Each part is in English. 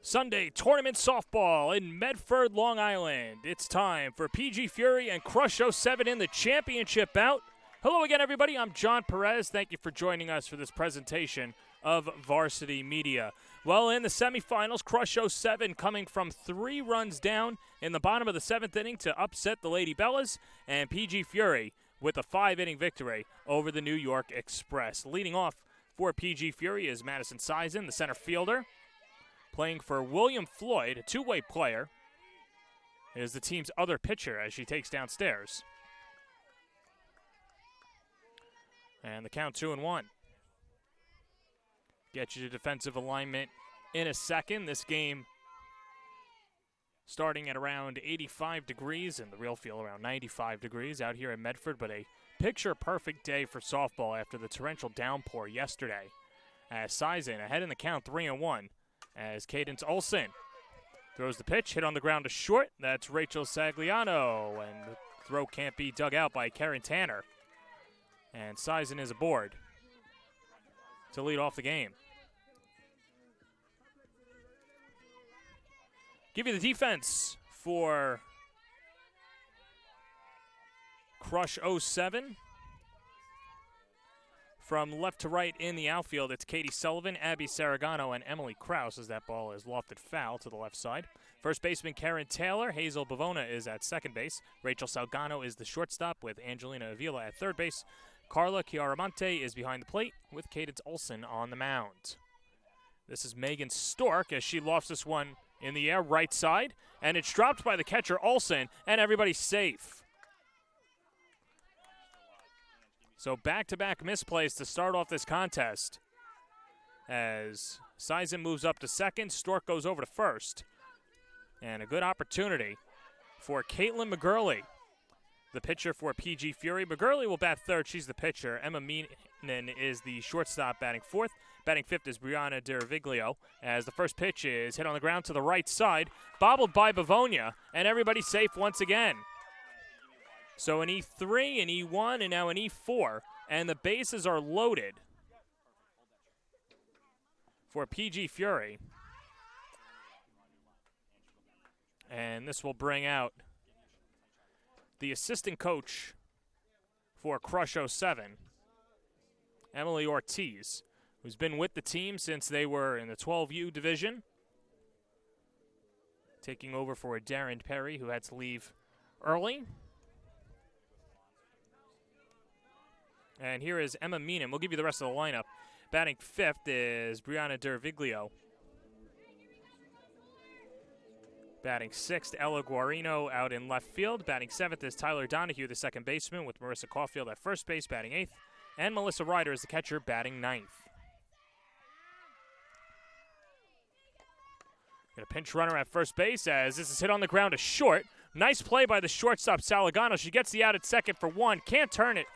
Sunday tournament softball in Medford, Long Island. It's time for PG Fury and Crush 07 in the championship bout. Hello again, everybody. I'm John Perez. Thank you for joining us for this presentation of Varsity Media. Well, in the semifinals, Crush 07 coming from 3 runs down in the bottom of the 7th inning to upset the Lady Bellas, and PG Fury with a 5-inning victory over the New York Express. Leading off for PG Fury is Madison Sison, the center fielder. Playing for William Floyd, a two-way player, is the team's other pitcher as she takes downstairs. And the count 2-1. Get you to defensive alignment in a second. This game starting at around 85 degrees and the real feel around 95 degrees out here in Medford, but a picture-perfect day for softball after the torrential downpour yesterday. As Sison ahead in the count 3-1. As Cadence Olson throws the pitch, hit on the ground to short. That's Rachel Sagliano, and the throw can't be dug out by Karen Tanner. And Sison is aboard to lead off the game. Give you the defense for Crush 07. From left to right in the outfield, it's Katie Sullivan, Abby Saragano, and Emily Krause as that ball is lofted foul to the left side. First baseman Karen Taylor. Hazel Bavona is at second base. Rachel Salgado is the shortstop with Angelina Avila at third base. Carla Chiaramonte is behind the plate with Cadence Olson on the mound. This is Megan Stork as she lofts this one in the air right side, and it's dropped by the catcher Olson, and everybody's safe. So back-to-back misplays to start off this contest. As Sison moves up to second, Stork goes over to first. And a good opportunity for Caitlin McGurley, the pitcher for PG Fury. McGurley will bat third. She's the pitcher. Emma Meenan is the shortstop batting fourth. Batting fifth is Brianna Deraviglio as the first pitch is hit on the ground to the right side, bobbled by Bavonia, and everybody's safe once again. So an E3, an E1, and now an E4, and the bases are loaded for PG Fury. And this will bring out the assistant coach for Crush 07, Emily Ortiz, who's been with the team since they were in the 12U division, taking over for Darren Perry, who had to leave early. And here is Emma Meenan. We'll give you the rest of the lineup. Batting fifth is Brianna Deraviglio. Batting sixth, Ella Guarino out in left field. Batting seventh is Tyler Donahue, the second baseman, with Marissa Caulfield at first base, batting eighth. And Melissa Ryder is the catcher, batting ninth. Got a pinch runner at first base as this is hit on the ground to short. Nice play by the shortstop, Salgado. She gets the out at second for one. Can't turn it.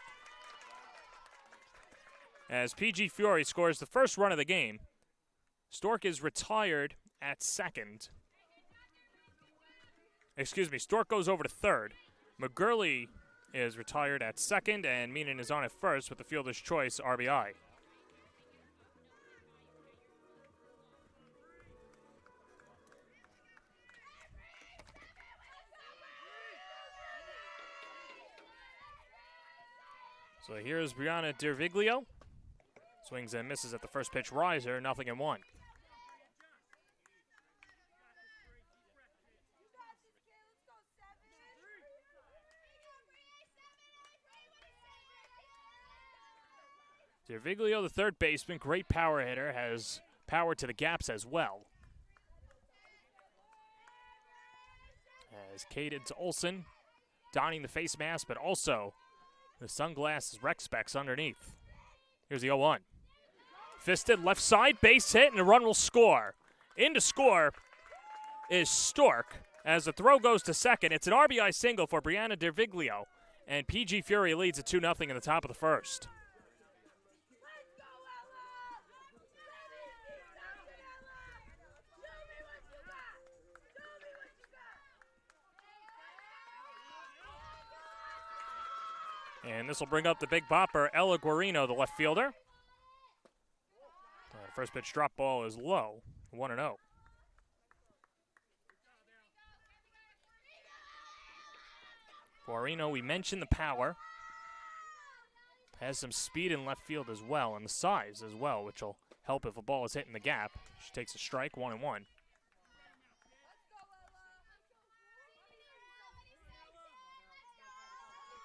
As PG Fury scores the first run of the game. Stork is retired at second. Excuse me, Stork goes over to third. McGurley is retired at second, and Meenan is on at first with the fielder's choice RBI. So here's Brianna Deraviglio. Swings and misses at the first pitch riser, 0-1. Deraviglio, the third baseman, great power hitter, has power to the gaps as well. As Cadence Olson donning the face mask, but also the sunglasses rec specs underneath. Here's the 0-1. Fisted left side, base hit, and a run will score. In to score is Stork. As the throw goes to second, it's an RBI single for Brianna Deraviglio, and PG Fury leads at 2-0 in the top of the first. And this will bring up the big bopper, Ella Guarino, the left fielder. First pitch drop ball is low, 1-0. Guarino, we mentioned the power. Has some speed in left field as well, and the size as well, which will help if a ball is hitting the gap. She takes a strike, 1-1.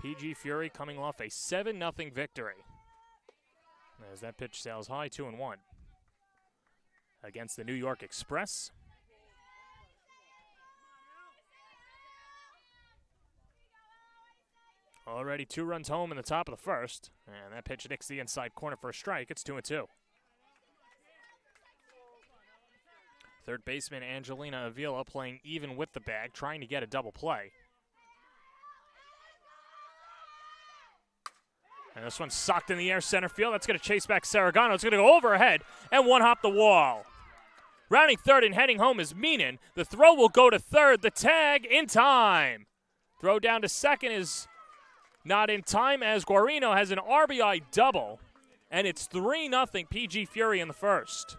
PG Fury coming off a 7-0 victory. As that pitch sails high, 2-1. Against the New York Express. Already 2 runs home in the top of the first. And that pitch nicks the inside corner for a strike. It's 2-2. Third baseman Angelina Avila playing even with the bag, trying to get a double play. And this one's socked in the air center field. That's going to chase back Salgado. It's going to go overhead and one-hop the wall. Rounding third and heading home is Meenan. The throw will go to third. The tag in time. Throw down to second is not in time as Guarino has an RBI double. And it's 3-0 PG Fury in the first.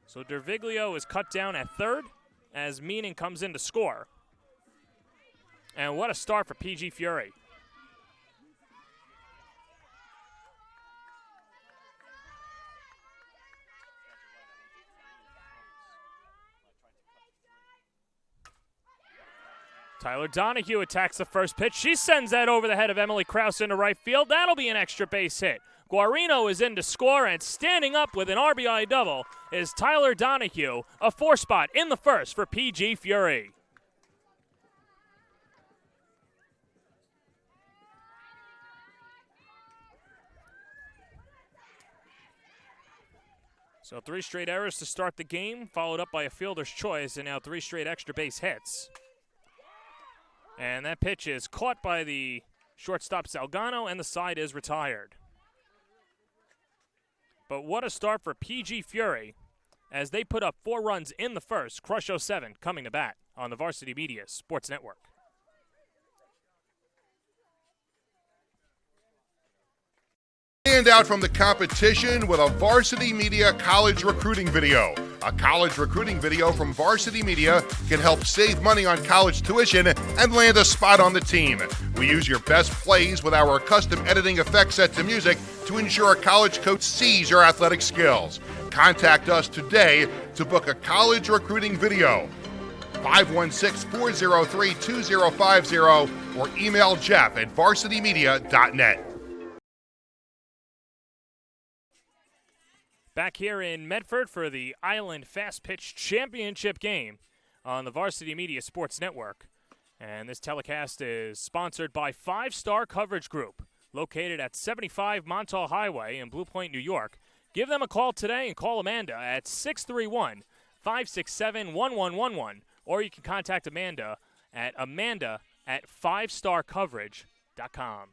So Derviglio is cut down at third as Meenan comes in to score. And what a start for PG Fury. Tyler Donahue attacks the first pitch. She sends that over the head of Emily Krause into right field. That'll be an extra base hit. Guarino is in to score, and standing up with an RBI double is Tyler Donahue, a 4-spot in the first for PG Fury. So 3 straight errors to start the game, followed up by a fielder's choice, and now 3 straight extra base hits. And that pitch is caught by the shortstop Salgado, and the side is retired. But what a start for PG Fury as they put up 4 runs in the first. Crush 07 coming to bat on the Varsity Media Sports Network. Stand out from the competition with a Varsity Media college recruiting video. A college recruiting video from Varsity Media can help save money on college tuition and land a spot on the team. We use your best plays with our custom editing effects set to music to ensure a college coach sees your athletic skills. Contact us today to book a college recruiting video. 516-403-2050 or email Jeff at varsitymedia.net. Back here in Medford for the Island Fastpitch Championship game on the Varsity Media Sports Network. And this telecast is sponsored by 5 Star Coverage Group, located at 75 Montauk Highway in Blue Point, New York. Give them a call today and call Amanda at 631-567-1111, or you can contact Amanda at 5starcoverage.com.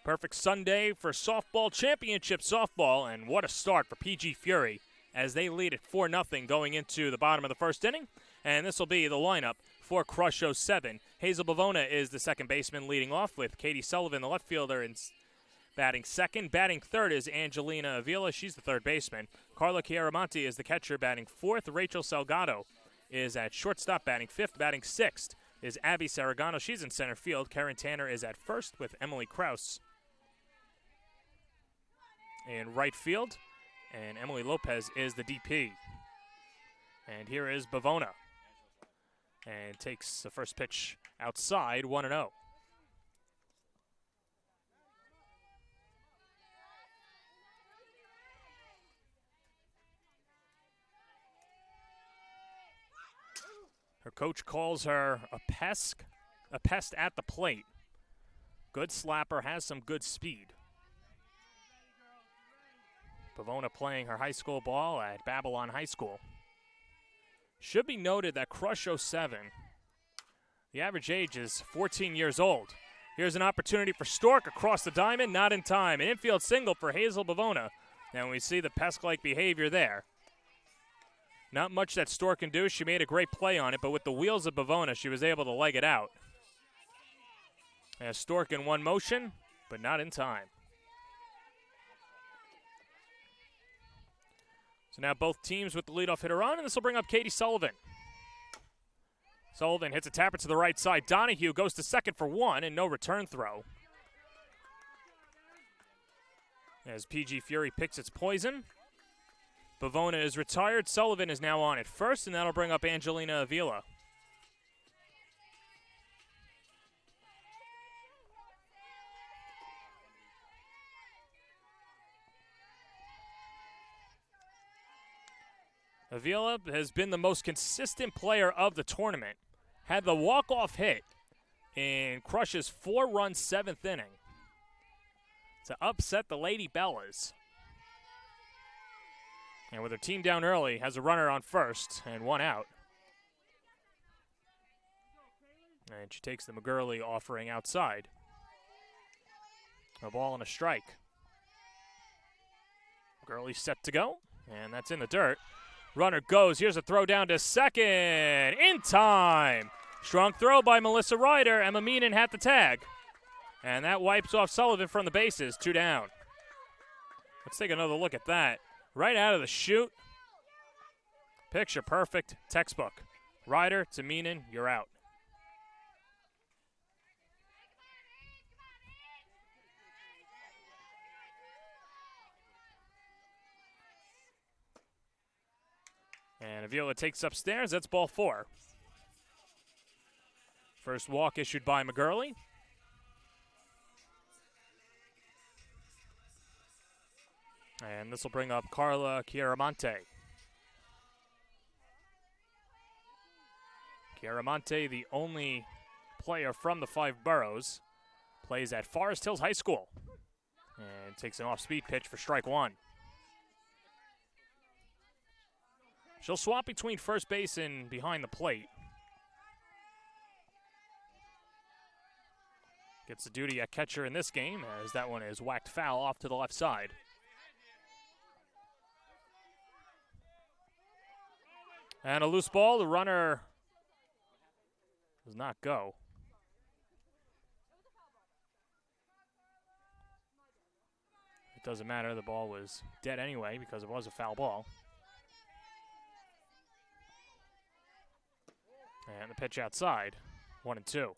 Perfect Sunday for softball, championship softball, and what a start for PG Fury as they lead at 4-0 going into the bottom of the first inning. And this will be the lineup for Crush 07. Hazel Bavona is the second baseman leading off with Katie Sullivan, the left fielder, and batting second. Batting third is Angelina Avila. She's the third baseman. Carla Chiaramonte is the catcher, batting fourth. Rachel Salgado is at shortstop, batting fifth. Batting sixth is Abby Saragano. She's in center field. Karen Tanner is at first with Emily Krause in right field, and Emily Lopez is the DP. And here is Bavona, and takes the first pitch outside, 1-0. Her coach calls her a pest at the plate. Good slapper, has some good speed. Bavona playing her high school ball at Babylon High School. Should be noted that Crush 07, the average age is 14 years old. Here's an opportunity for Stork across the diamond, not in time. An infield single for Hazel Bavona. And we see the pest-like behavior there. Not much that Stork can do. She made a great play on it, but with the wheels of Bavona, she was able to leg it out. As Stork in one motion, but not in time. So now both teams with the leadoff hitter on, and this will bring up Katie Sullivan. Sullivan hits a tapper to the right side. Donahue goes to second for one and no return throw. As PG Fury picks its poison. Bavona is retired. Sullivan is now on at first, and that'll bring up Angelina Avila. Avila has been the most consistent player of the tournament. Had the walk-off hit in Crush's 4-run 7th inning to upset the Lady Bellas. And with her team down early, has a runner on first and one out. And she takes the McGurley offering outside. A ball and a strike. McGurley set to go, and that's in the dirt. Runner goes. Here's a throw down to second. In time. Strong throw by Melissa Ryder. Emma Meenan had the tag. And that wipes off Sullivan from the bases. 2 down. Let's take another look at that. Right out of the chute. Picture perfect. Textbook. Ryder to Meenan. You're out. And Avila takes upstairs. That's ball 4. First walk issued by McGurley. And this will bring up Carla Chiaramonte. Chiaramonte, the only player from the 5 boroughs, plays at Forest Hills High School. And takes an off-speed pitch for strike 1. She'll swap between first base and behind the plate. Gets the duty at catcher in this game, as that one is whacked foul off to the left side. And a loose ball. The runner does not go. It doesn't matter. The ball was dead anyway because it was a foul ball. And the pitch outside, 1-2.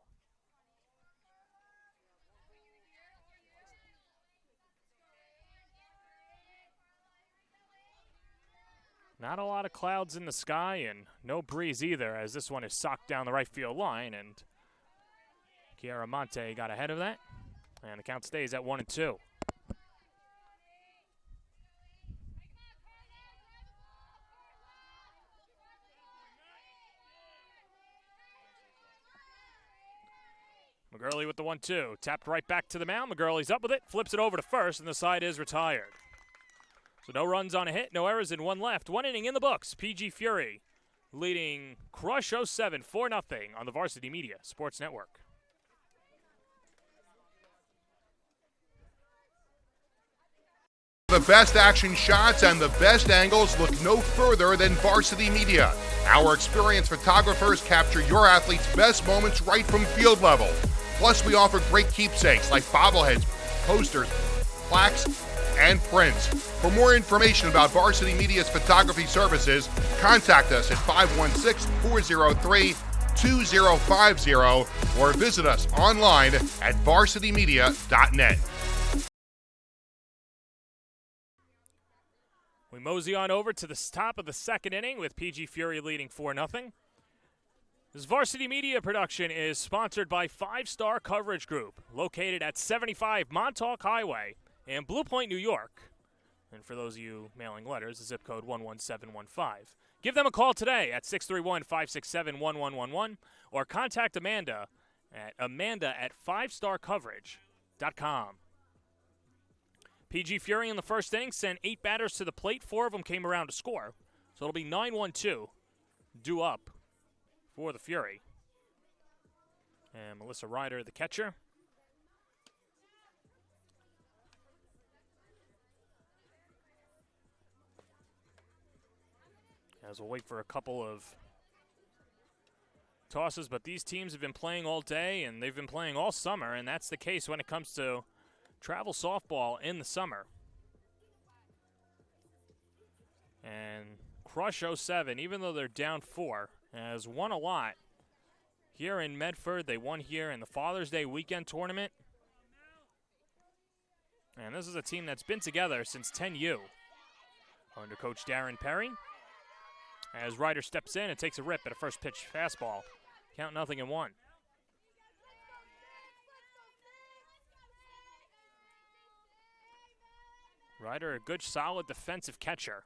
Not a lot of clouds in the sky and no breeze either, as this one is socked down the right field line, and Chiaramonte got ahead of that, and the count stays at 1-2. McGurley with the 1-2. Tapped right back to the mound. McGurley's up with it. Flips it over to first, and the side is retired. So no runs on a hit, no errors, and 1 left. 1 inning in the books. PG Fury leading Crush 07 4-0 on the Varsity Media Sports Network. The best action shots and the best angles look no further than Varsity Media. Our experienced photographers capture your athletes' best moments right from field level. Plus, we offer great keepsakes like bobbleheads, posters, plaques, and prints. For more information about Varsity Media's photography services, contact us at 516-403-2050 or visit us online at varsitymedia.net. We mosey on over to the top of the 2nd inning with PG Fury leading 4-0. This Varsity Media production is sponsored by 5 Star Coverage Group, located at 75 Montauk Highway in Blue Point, New York. And for those of you mailing letters, the zip code 11715. Give them a call today at 631-567-1111 or contact Amanda at 5starcoverage.com. PG Fury in the first inning sent 8 batters to the plate. 4 of them came around to score. So it'll be 9-1-2 due up for the Fury. And Melissa Ryder, the catcher. As we'll wait for a couple of tosses, but these teams have been playing all day and they've been playing all summer, and that's the case when it comes to travel softball in the summer. And Crush 07, even though they're down 4, has won a lot. Here in Medford, they won here in the Father's Day weekend tournament. And this is a team that's been together since 10U under Coach Darren Perry. As Ryder steps in and takes a rip at a first pitch fastball. Count 0-1. Ryder, a good, solid defensive catcher.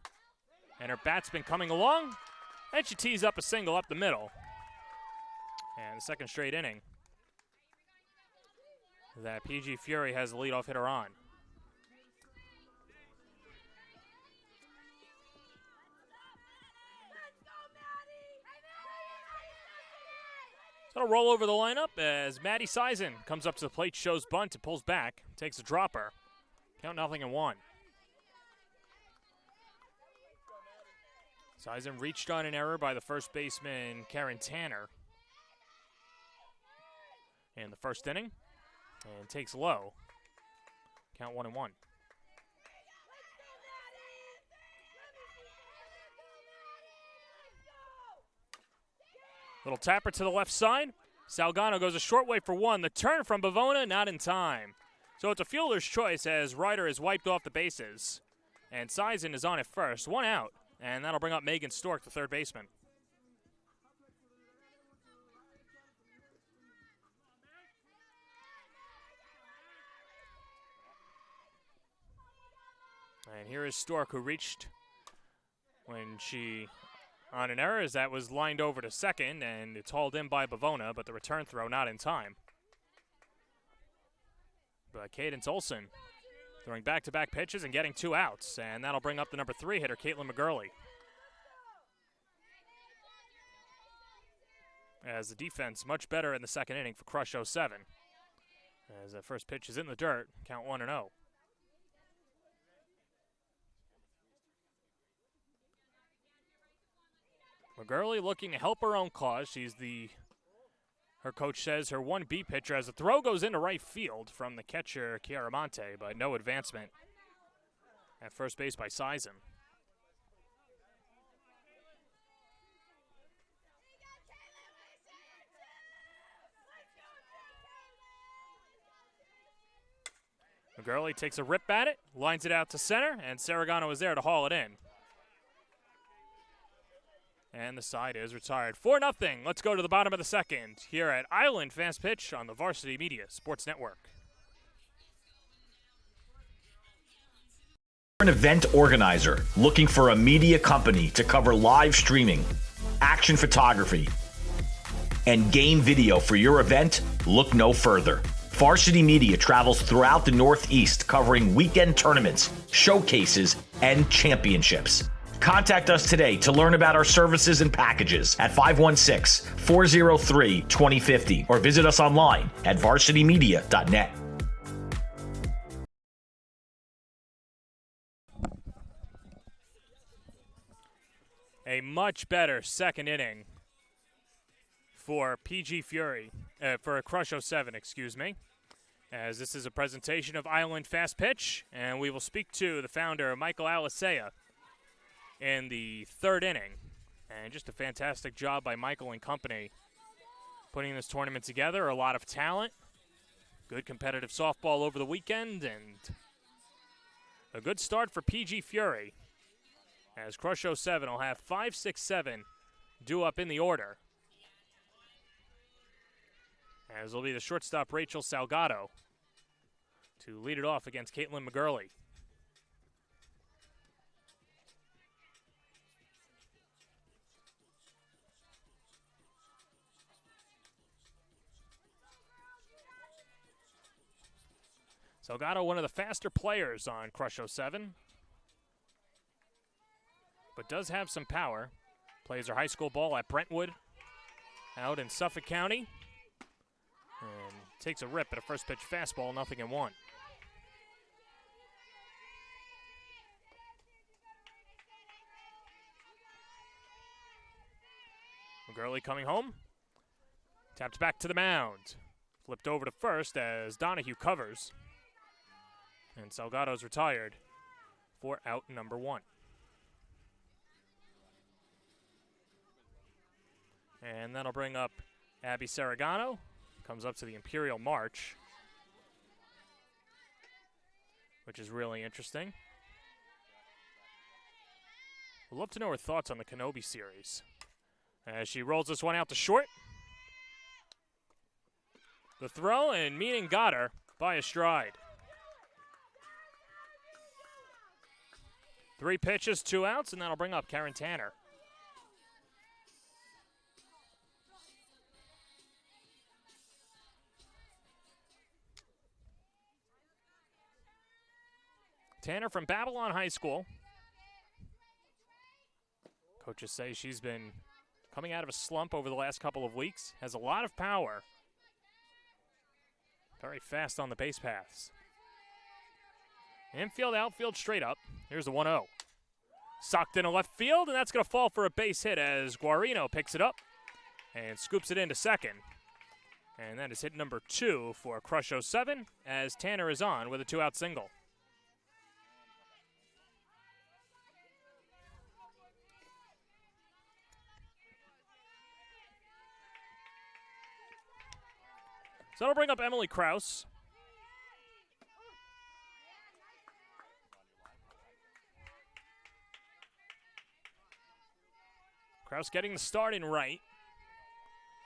And her bat's been coming along, and she tees up a single up the middle. And the second straight inning that PG Fury has the leadoff hitter on. So it'll roll over the lineup as Maddie Sison comes up to the plate, shows bunt, and pulls back, takes a dropper. Count 0-1. Sison reached on an error by the first baseman, Karen Tanner, in the first inning, and takes low. Count 1-1. Little tapper to the left side. Salgado goes a short way for one. The turn from Bavona, not in time. So it's a fielder's choice as Ryder is wiped off the bases. And Sison is on at first. One out. And that'll bring up Megan Stork, the third baseman. And here is Stork, who reached when she, on an error, as that was lined over to second, and it's hauled in by Bavona, but the return throw not in time. But Cadence Olson throwing back-to-back pitches and getting 2 outs, and that'll bring up the number 3 hitter, Caitlin McGurley. As the defense much better in the second inning for Crush 07. As that first pitch is in the dirt, count 1-0. McGurley looking to help her own cause. She's her coach says, her 1B pitcher as the throw goes into right field from the catcher, Chiaramonte, but no advancement at first base by Sison. McGurley takes a rip at it, lines it out to center, and Saragano is there to haul it in. And the side is retired. 4-0. Let's go to the bottom of the second here at Island Fastpitch on the Varsity Media Sports Network. An event organizer looking for a media company to cover live streaming, action photography, and game video for your event? Look no further. Varsity Media travels throughout the Northeast covering weekend tournaments, showcases, and championships. Contact us today to learn about our services and packages at 516-403-2050 or visit us online at varsitymedia.net. A much better second inning for PG Fury, for Crush 07, excuse me, as this is a presentation of Island Fastpitch, and we will speak to the founder, Michael Alisea, in the third inning. And just a fantastic job by Michael and company putting this tournament together. A lot of talent, good competitive softball over the weekend, and a good start for PG Fury, as Crush 07 will have 5, 6, 7 due up in the order. As will be the shortstop, Rachel Salgado, to lead it off against Caitlin McGurley. Salgado, one of the faster players on Crush 07, but does have some power. Plays her high school ball at Brentwood out in Suffolk County. And takes a rip at a first pitch fastball, 0-1. McGurley coming home. Tapped back to the mound. Flipped over to first as Donahue covers. And Salgado's retired for out number 1. And that'll bring up Abby Saragano. Comes up to the Imperial March, which is really interesting. We'd love to know her thoughts on the Kenobi series. As she rolls this one out to short. The throw, and Meaning got her by a stride. 3 pitches, 2 outs, and that'll bring up Karen Tanner. Tanner from Babylon High School. Coaches say she's been coming out of a slump over the last couple of weeks. Has a lot of power. Very fast on the base paths. Infield, outfield, straight up. Here's the 1-0. Socked into left field, and that's going to fall for a base hit as Guarino picks it up and scoops it into second. And that is hit number 2 for Crush 07 as Tanner is on with a 2-out single. So that'll bring up Emily Kraus. Kraus getting the start in right.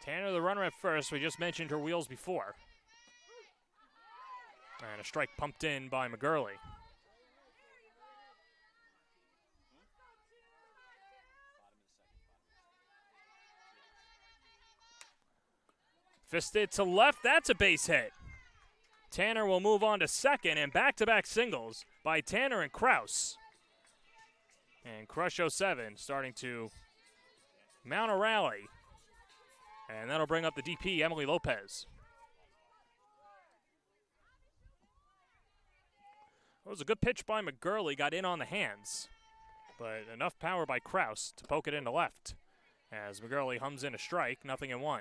Tanner the runner at first. We just mentioned her wheels before. And a strike pumped in by McGurley. Fisted to left, that's a base hit. Tanner will move on to second, and back-to-back singles by Tanner and Kraus. And Crush 07 starting to mount a rally. And that'll bring up the DP, Emily Lopez. It was a good pitch by McGurley, got in on the hands. But enough power by Kraus to poke it into left. As McGurley hums in a strike, 0-1.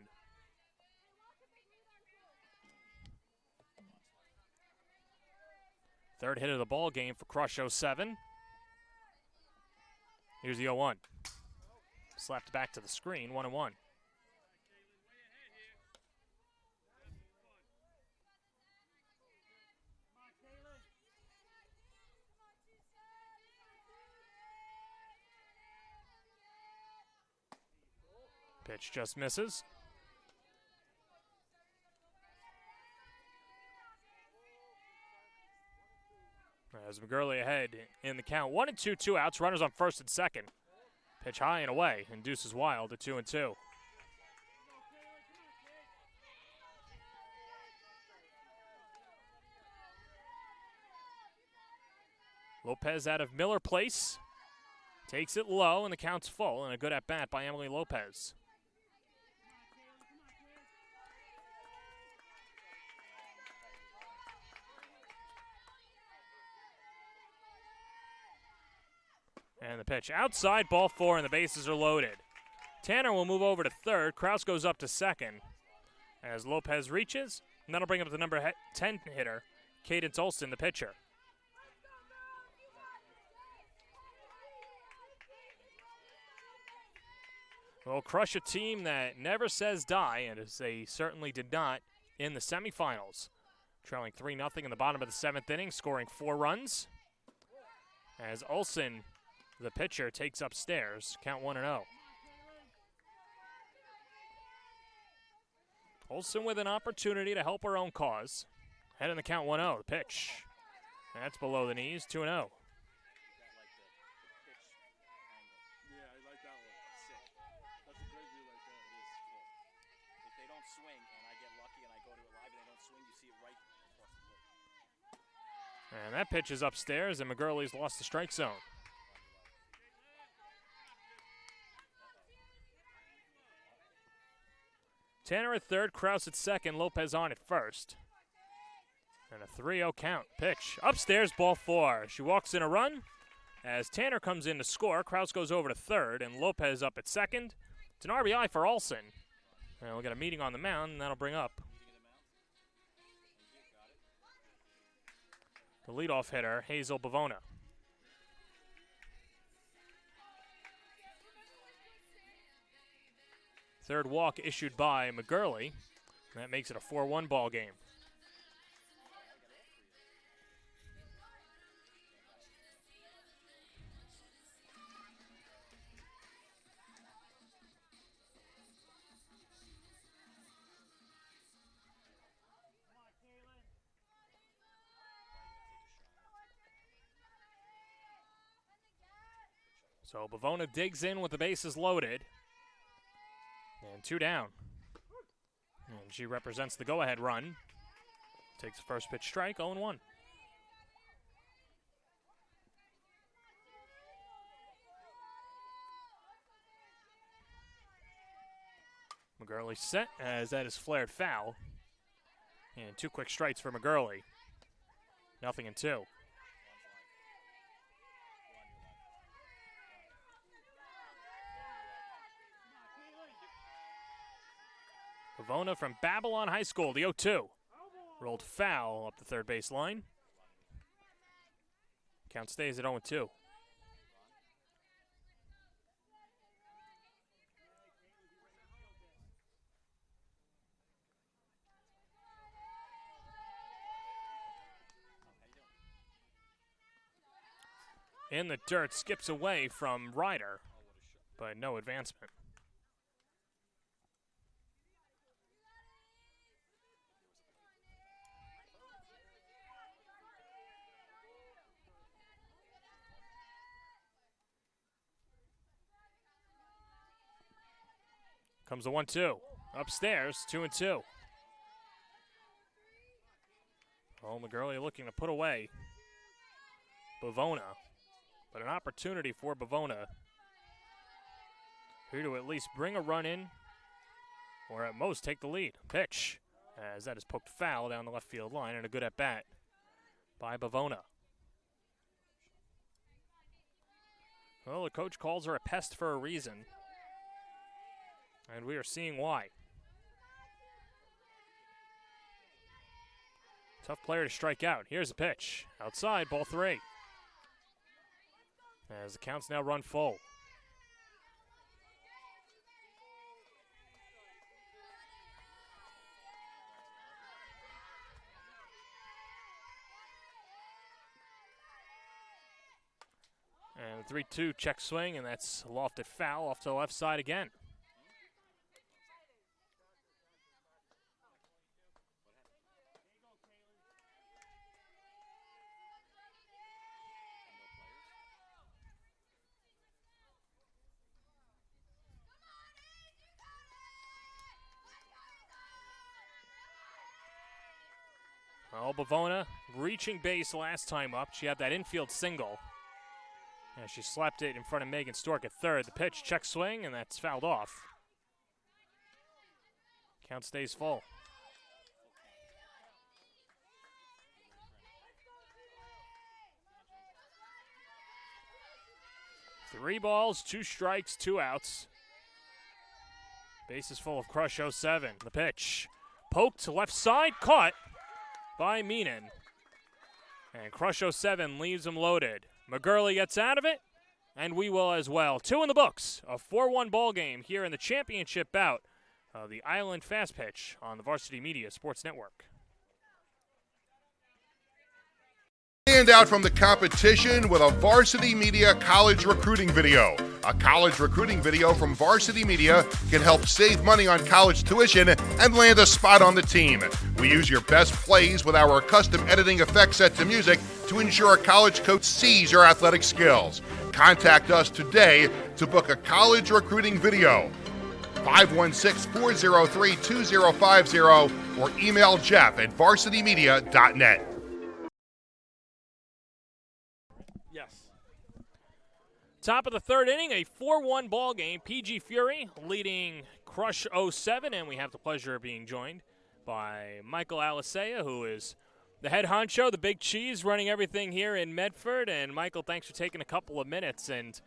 Third hit of the ball game for Crush 07. Here's the 0-1. Slapped back to the screen, 1-1. Pitch just misses. As McGurley ahead in the count. 1-2, 2 outs. Runners on first and second. Pitch high and away. Induces Wild at 2-2. Lopez out of Miller Place. Takes it low, and the count's full. And a good at-bat by Emily Lopez. And the pitch outside, ball 4, and the bases are loaded. Tanner will move over to third. Kraus goes up to second as Lopez reaches. And that'll bring up the number 10 hitter, Cadence Olson, the pitcher. Well, Crush a team that never says die, and as they certainly did not in the semifinals. Trailing 3-0 in the bottom of the 7th inning, scoring 4 runs. As Olson, the pitcher, takes upstairs, count 1-0. Olson with an opportunity to help her own cause. Head in the count 1-0, the pitch. That's below the knees, 2-0. Yeah, I like that one. Sick. That's a great view like that. It is cool. If they don't swing and I get lucky and I go to it live and they don't swing, you see it right across the plate. And that pitch is upstairs, and McGurley's lost the strike zone. Tanner at third, Kraus at second, Lopez on at first. And a 3-0 count. Pitch upstairs, ball 4. She walks in a run. As Tanner comes in to score, Kraus goes over to third, and Lopez up at second. It's an RBI for Olson. And we'll get a meeting on the mound, and that'll bring up the leadoff hitter, Hazel Bavona. Third walk issued by McGurley. That makes it a 4-1 ball game. So Bavona digs in with the bases loaded. And 2 down. And she represents the go-ahead run. Takes the first pitch strike, 0-1. McGurley set as that is flared foul. And 2 quick strikes for McGurley. 0-2. Bavona from Babylon High School, the 0-2. Rolled foul up the third base line. Count stays at 0-2. In the dirt, skips away from Ryder, but no advancement. Comes a 1-2. Upstairs, 2-2. Oh, McGurley looking to put away Bavona. But an opportunity for Bavona here to at least bring a run in or at most take the lead. Pitch as that is poked foul down the left field line and a good at bat by Bavona. Well, the coach calls her a pest for a reason. And we are seeing why. Tough player to strike out. Here's a pitch. Outside, ball 3. As the counts now run full. And the 3-2 check swing, and that's lofted foul off to the left side again. Well, Bavona reaching base last time up. She had that infield single. And she slapped it in front of Megan Stork at third. The pitch, check swing, and that's fouled off. Count stays full. Three balls, 2 strikes, 2 outs. Bases full of Crush 07. The pitch, poked to left side, caught by Meenan. And Crush 07 leaves him loaded. McGurley gets out of it, and we will as well. 2 in the books, a 4-1 ball game here in the championship bout of the Island Fastpitch on the Varsity Media Sports Network. Stand out from the competition with a Varsity Media college recruiting video. A college recruiting video from Varsity Media can help save money on college tuition and land a spot on the team. We use your best plays with our custom editing effect set to music to ensure a college coach sees your athletic skills. Contact us today to book a college recruiting video. 516-403-2050 or email jeff@varsitymedia.net. Top of the third inning, a 4-1 ball game. PG Fury leading Crush 07, and we have the pleasure of being joined by Michael Alisea, who is the head honcho, the big cheese, running everything here in Medford. And Michael, thanks for taking a couple of minutes. And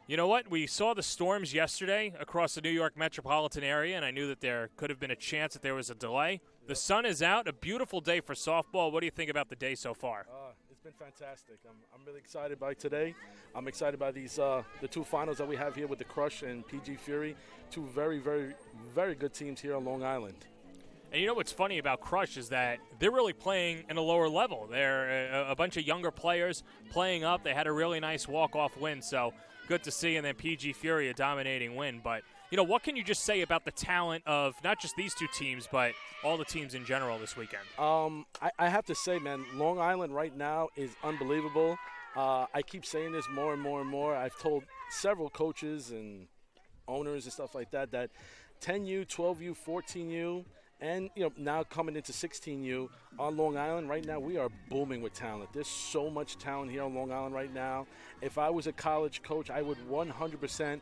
you know what? We saw the storms yesterday across the New York metropolitan area, and I knew that there could have been a chance that there was a delay. The sun is out, a beautiful day for softball. What do you think about the day so far? It's been fantastic. I'm really excited by today. I'm excited by these the two finals that we have here with the Crush and PG Fury. Two very, very, very good teams here on Long Island. And you know what's funny about Crush is that they're really playing in a lower level. They're a bunch of younger players playing up. They had a really nice walk-off win, so good to see. And then PG Fury, a dominating win. But, you know, what can you just say about the talent of not just these two teams, but all the teams in general this weekend? I have to say, man, Long Island right now is unbelievable. I keep saying this more and more and more. I've told several coaches and owners and stuff like that 10U, 12U, 14U, and now coming into 16U on Long Island right now, we are booming with talent. There's so much talent here on Long Island right now. If I was a college coach, I would 100%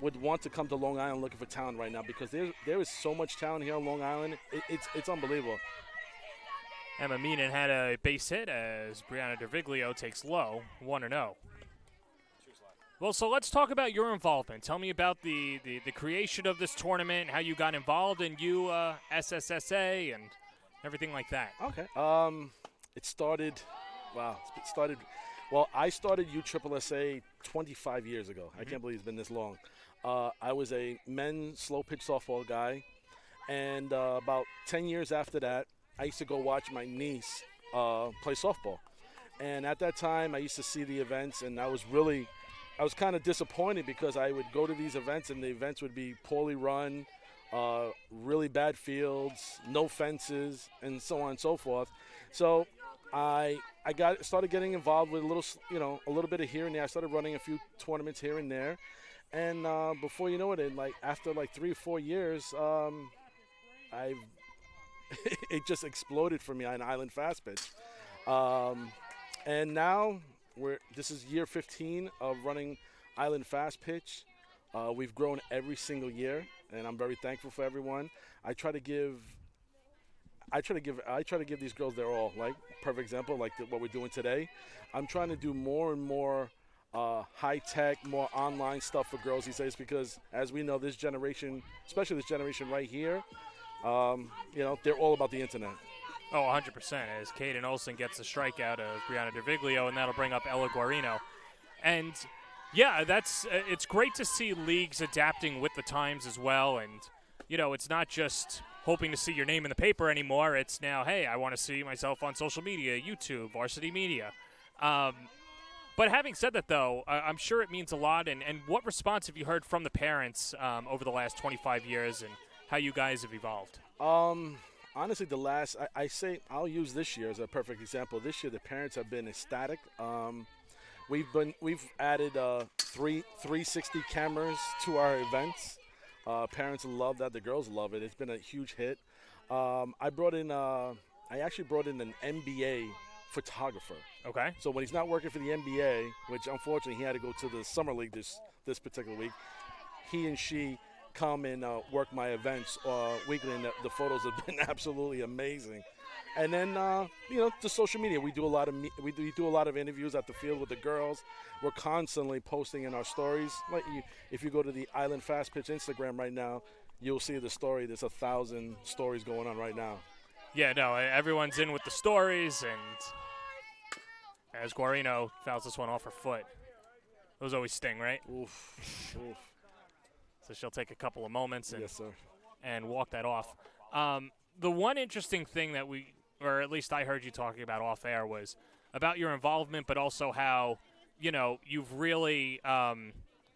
would want to come to Long Island looking for talent right now, because there is so much talent here on Long Island. It's unbelievable. Emma Meenan had a base hit as Brianna DeViglio takes low, 1-0. Well, so let's talk about your involvement. Tell me about the creation of this tournament, how you got involved in SSSA and everything like that. Okay. It started, I started USSSA 25 years ago. I can't believe it's been this long. I was a men's slow pitch softball guy, and about 10 years after that, I used to go watch my niece play softball. And at that time, I used to see the events, and I was kind of disappointed, because I would go to these events and the events would be poorly run, really bad fields, no fences, and so on and so forth. So I started getting involved with a little bit of here and there. I started running a few tournaments here and there, and before you know it, after 3 or 4 years, it just exploded for me on Island Fastpitch, and now. This is year 15 of running Island Fastpitch. We've grown every single year, and I'm very thankful for everyone. I try to give these girls their all. Like, perfect example, what we're doing today. I'm trying to do more and more high tech, more online stuff for girls these days, because as we know, this generation, especially this generation right here, they're all about the internet. Oh, 100%, as Caden Olsen gets the strikeout of Brianna DeViglio, and that'll bring up Ella Guarino. And, yeah, it's great to see leagues adapting with the times as well. And, it's not just hoping to see your name in the paper anymore. It's now, hey, I want to see myself on social media, YouTube, Varsity Media. But having said that, though, I'm sure it means a lot. And what response have you heard from the parents over the last 25 years, and how you guys have evolved? Honestly, I'll use this year as a perfect example. This year, the parents have been ecstatic. We've added 360 cameras to our events. Parents love that. The girls love it. It's been a huge hit. I actually brought in an NBA photographer. Okay. So when he's not working for the NBA, which unfortunately he had to go to the summer league this particular week, he and she come and work my events weekly, and the photos have been absolutely amazing. And then the social media, we do a lot of interviews at the field with the girls. We're constantly posting in our stories. If you go to the Island Fastpitch Instagram right now, you'll see the story. There's 1,000 stories going on right now. Yeah, no, everyone's in with the stories, and as Guarino fouls this one off her foot. Those always sting, right? Oof. So she'll take a couple of moments and, yes, sir, and walk that off. The one interesting thing that or at least I heard you talking about off air, was about your involvement, but also how, you've really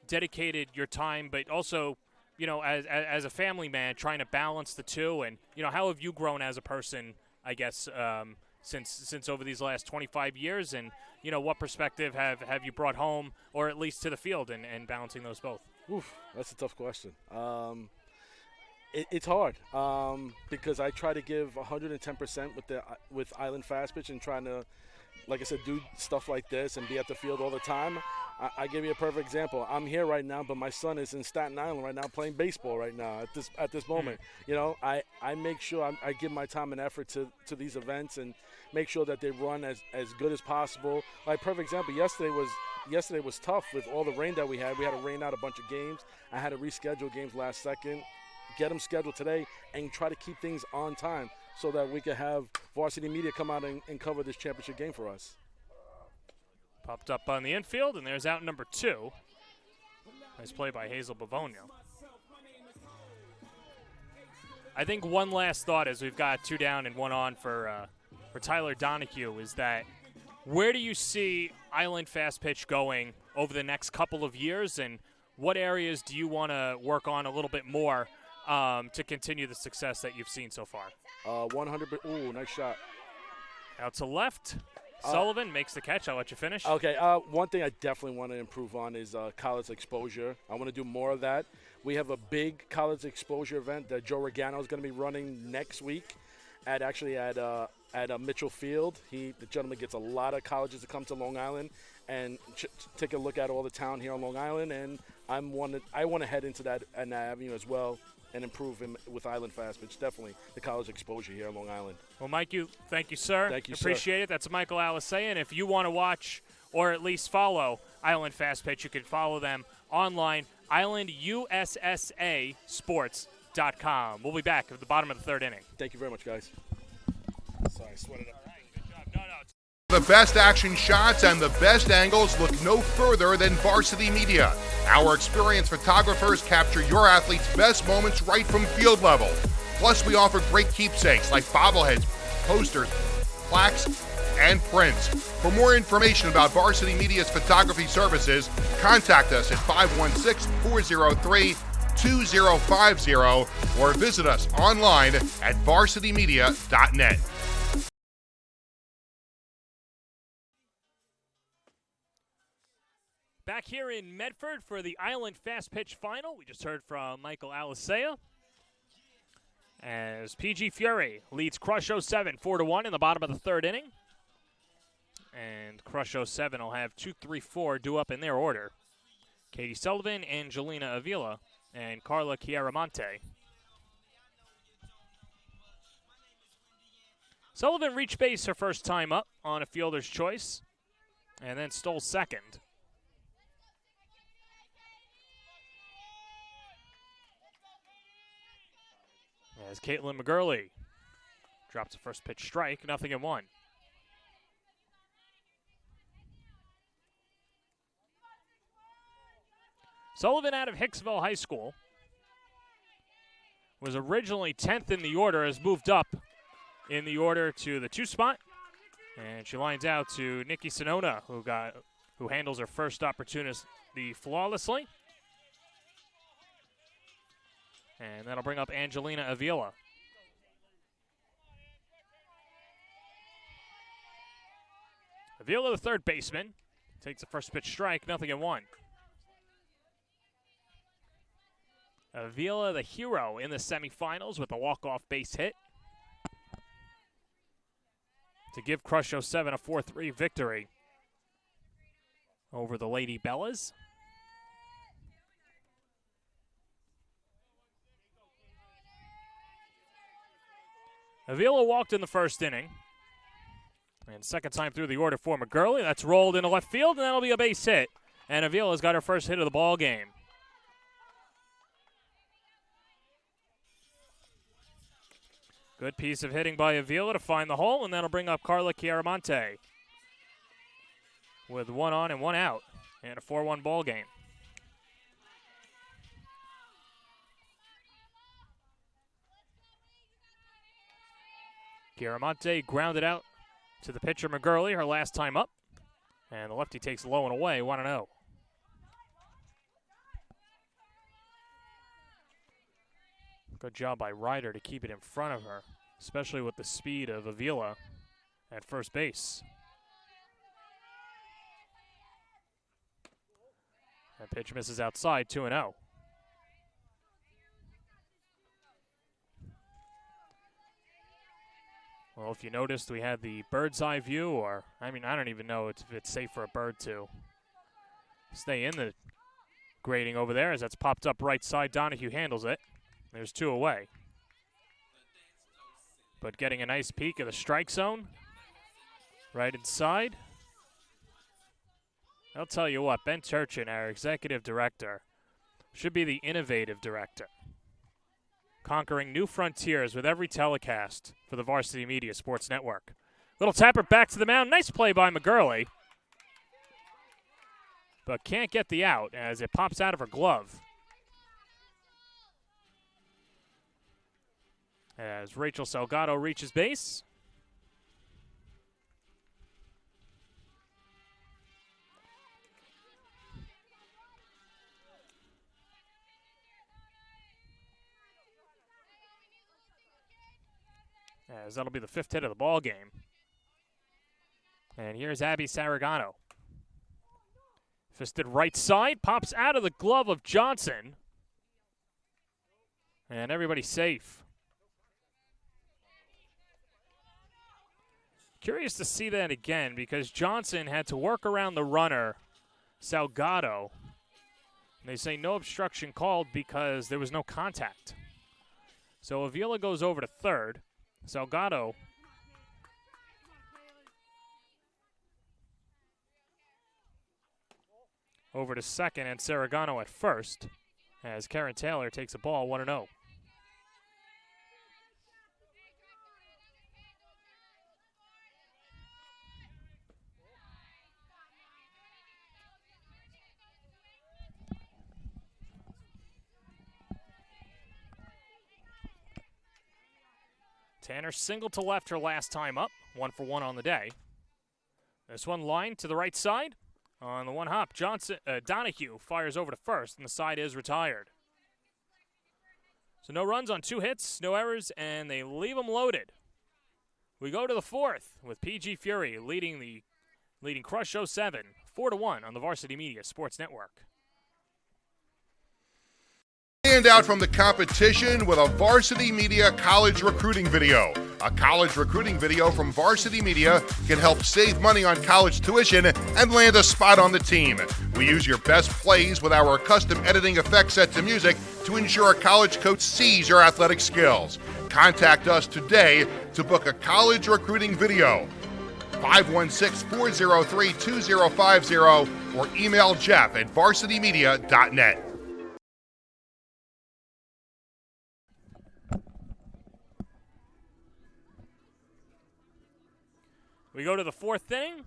dedicated your time, but also, as a family man, trying to balance the two. And, how have you grown as a person, I guess, since over these last 25 years? And, what perspective have you brought home, or at least to the field, and balancing those both? Oof, that's a tough question. It's hard because I try to give 110% with Island Fastpitch, and trying to, like I said, do stuff like this and be at the field all the time. I give you a perfect example. I'm here right now, but my son is in Staten Island right now playing baseball right now at this moment. I make sure I give my time and effort to these events, and make sure that they run as good as possible. Like, perfect example, yesterday was tough with all the rain that we had. We had to rain out a bunch of games. I had to reschedule games last second, get them scheduled today, and try to keep things on time. so that we can have varsity media come out and cover this championship game for us. Popped up on the infield, and there's out number 2. Nice play by Hazel Bavonia. I think one last thought as we've got 2 down and 1 on for Tyler Donahue is that where do you see Island Fast Pitch going over the next couple of years, and what areas do you want to work on a little bit more to continue the success that you've seen so far? 100. Ooh, nice shot. Out to left. Sullivan makes the catch. I'll let you finish. Okay. One thing I definitely want to improve on is college exposure. I want to do more of that. We have a big college exposure event that Joe Regano is going to be running next week at Mitchell Field. The gentleman gets a lot of colleges to come to Long Island and take a look at all the town here on Long Island, and I want to head into that avenue as well and improve him with Island Fast Pitch. Definitely the college exposure here on Long Island. Well, Mike, thank you, sir. Thank you, Appreciate it. That's Michael Alisea, and if you want to watch or at least follow Island Fast Pitch, you can follow them online, islandusasports.com. We'll be back at the bottom of the 3rd inning. Thank you very much, guys. Sorry, I sweated up. Good job. No. The best action shots and the best angles look no further than Varsity Media. Our experienced photographers capture your athletes' best moments right from field level. Plus, we offer great keepsakes like bobbleheads, posters, plaques, and prints. For more information about Varsity Media's photography services, contact us at 516-403-2050 or visit us online at varsitymedia.net. Back here in Medford for the Island Fast Pitch Final. We just heard from Michael Alisea as PG Fury leads Crush 07 4-1 in the bottom of the 3rd inning. And Crush 07 will have 2, 3, 4 due up in their order. Katie Sullivan, Angelina Avila, and Carla Chiaramonte. Sullivan reached base her first time up on a fielder's choice and then stole second. As Caitlin McGurley drops a first pitch strike, 0-1. Sullivan out of Hicksville High School was originally 10th in the order, has moved up in the order to the 2 spot. And she lines out to Nikki Sonona, who handles her first opportunity flawlessly. And that'll bring up Angelina Avila. Avila, the third baseman, takes the first pitch strike, 0-1. Avila, the hero in the semifinals with a walk-off base hit to give Crush 07 a 4-3 victory over the Lady Bellas. Avila walked in the first inning. And second time through the order for McGurley. That's rolled into left field, and that'll be a base hit. And Avila's got her first hit of the ball game. Good piece of hitting by Avila to find the hole, and that'll bring up Carla Chiaramonte with 1 on and 1 out, and a 4-1 ball game. Chiaramonte grounded out to the pitcher McGurley, her last time up, and the lefty takes low and away, 1-0. Good job by Ryder to keep it in front of her, especially with the speed of Avila at first base. That pitch misses outside, 2-0. Well, if you noticed, we had the bird's eye view, or, I don't even know if it's safe for a bird to stay in the grading over there, as that's popped up right side. Donahue handles it. There's 2 away. But getting a nice peek of the strike zone right inside. I'll tell you what, Ben Turchin, our executive director, should be the innovative director. conquering new frontiers with every telecast for the Varsity Media Sports Network. Little tapper back to the mound. Nice play by McGurley. But can't get the out as it pops out of her glove. As Rachel Salgado reaches base. As that'll be the 5th hit of the ball game. And here's Abby Saragano. Fisted right side, pops out of the glove of Johnson. And everybody's safe. Curious to see that again because Johnson had to work around the runner, Salgado. They say no obstruction called because there was no contact. So Avila goes over to third. Salgado over to second, and Saragano at first as Karen Taylor takes a ball 1-0. Tanner singled to left her last time up, 1 for 1 on the day. This one lined to the right side. On the one hop, Donahue fires over to first, and the side is retired. So no runs on 2 hits, no errors, and they leave them loaded. We go to the 4th with PG Fury leading Crush 07, 4-1 on the Varsity Media Sports Network. Stand out from the competition with a Varsity Media college recruiting video. A college recruiting video from Varsity Media can help save money on college tuition and land a spot on the team. We use your best plays with our custom editing effect set to music to ensure a college coach sees your athletic skills. Contact us today to book a college recruiting video. 516-403-2050 or email Jeff at varsitymedia.net. We go to the 4th inning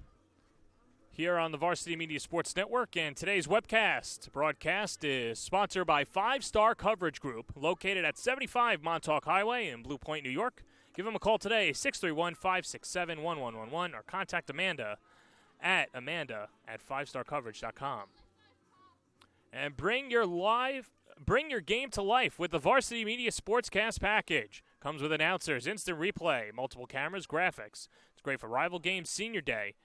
here on the Varsity Media Sports Network, and today's broadcast is sponsored by 5 Star Coverage Group, located at 75 Montauk Highway in Blue Point, New York. Give them a call today, 631-567-1111, or contact Amanda at 5starcoverage.com. And bring your game to life with the Varsity Media Sportscast package. Comes with announcers, instant replay, multiple cameras, graphics. It's great for rival games, senior day,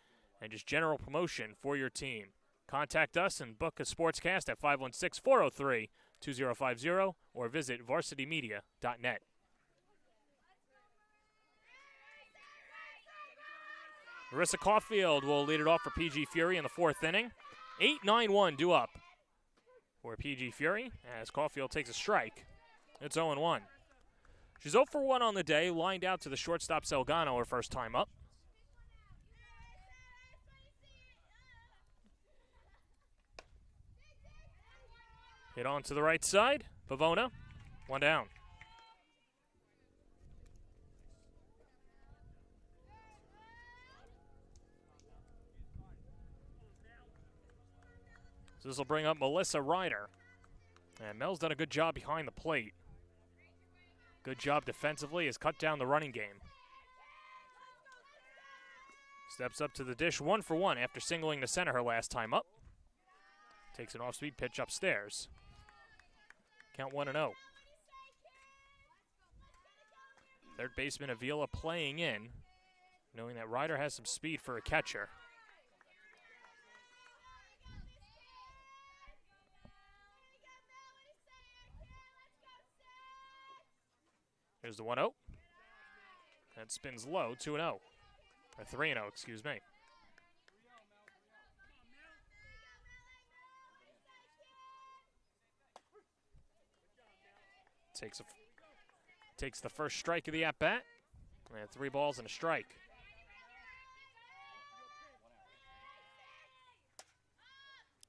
and just general promotion for your team. Contact us and book a sportscast at 516-403-2050 or visit varsitymedia.net. Marissa Caulfield will lead it off for PG Fury in the 4th inning. 8-9-1 due up for PG Fury as Caulfield takes a strike. It's 0-1. She's 0 for 1 on the day, lined out to the shortstop Salgado her first time up. Hit on to the right side. Pavona, 1 down. So this will bring up Melissa Ryder. And Mel's done a good job behind the plate. Good job defensively, has cut down the running game. Steps up to the dish 1 for 1 after singling to center her last time up. Takes an off-speed pitch upstairs. Count 1-0. Third baseman Avila playing in, knowing that Ryder has some speed for a catcher. Here's the 1-0. That spins low, 2-0. Or 3-0, excuse me. Takes the first strike of the at-bat. And 3 balls and a strike.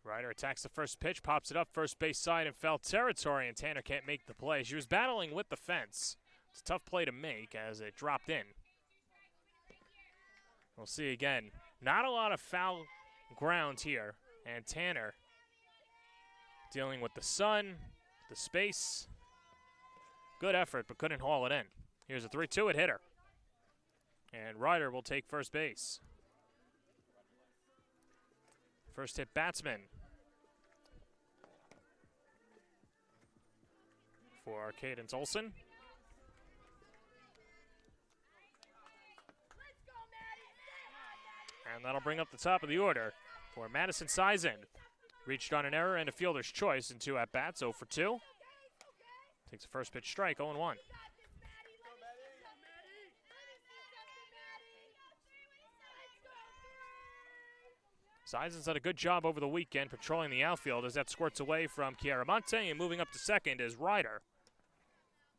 Ryder attacks the first pitch, pops it up first base side in foul territory, and Tanner can't make the play. She was battling with the fence. It's a tough play to make as it dropped in. We'll see again. Not a lot of foul ground here, and Tanner dealing with the sun, the space. Good effort, but couldn't haul it in. Here's a 3-2 at hitter. And Ryder will take first base. First hit batsman for Cadence Olson. And that'll bring up the top of the order for Madison Sisen. Reached on an error and a fielder's choice in 2 at-bats, 0 for 2. Takes a first pitch strike, 0-1. Sisen's done a good job over the weekend patrolling the outfield as that squirts away from Chiaramonte, and moving up to second is Ryder.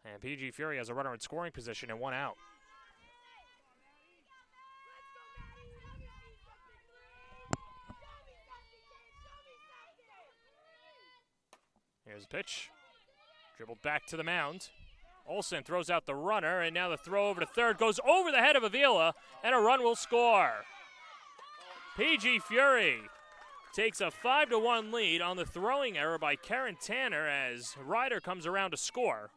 And PG Fury has a runner in scoring position and 1 out. Here's a pitch. Dribbled back to the mound. Olsen throws out the runner, and now the throw over to third goes over the head of Avila, and a run will score. PG Fury takes a 5-1 lead on the throwing error by Karen Tanner as Ryder comes around to score.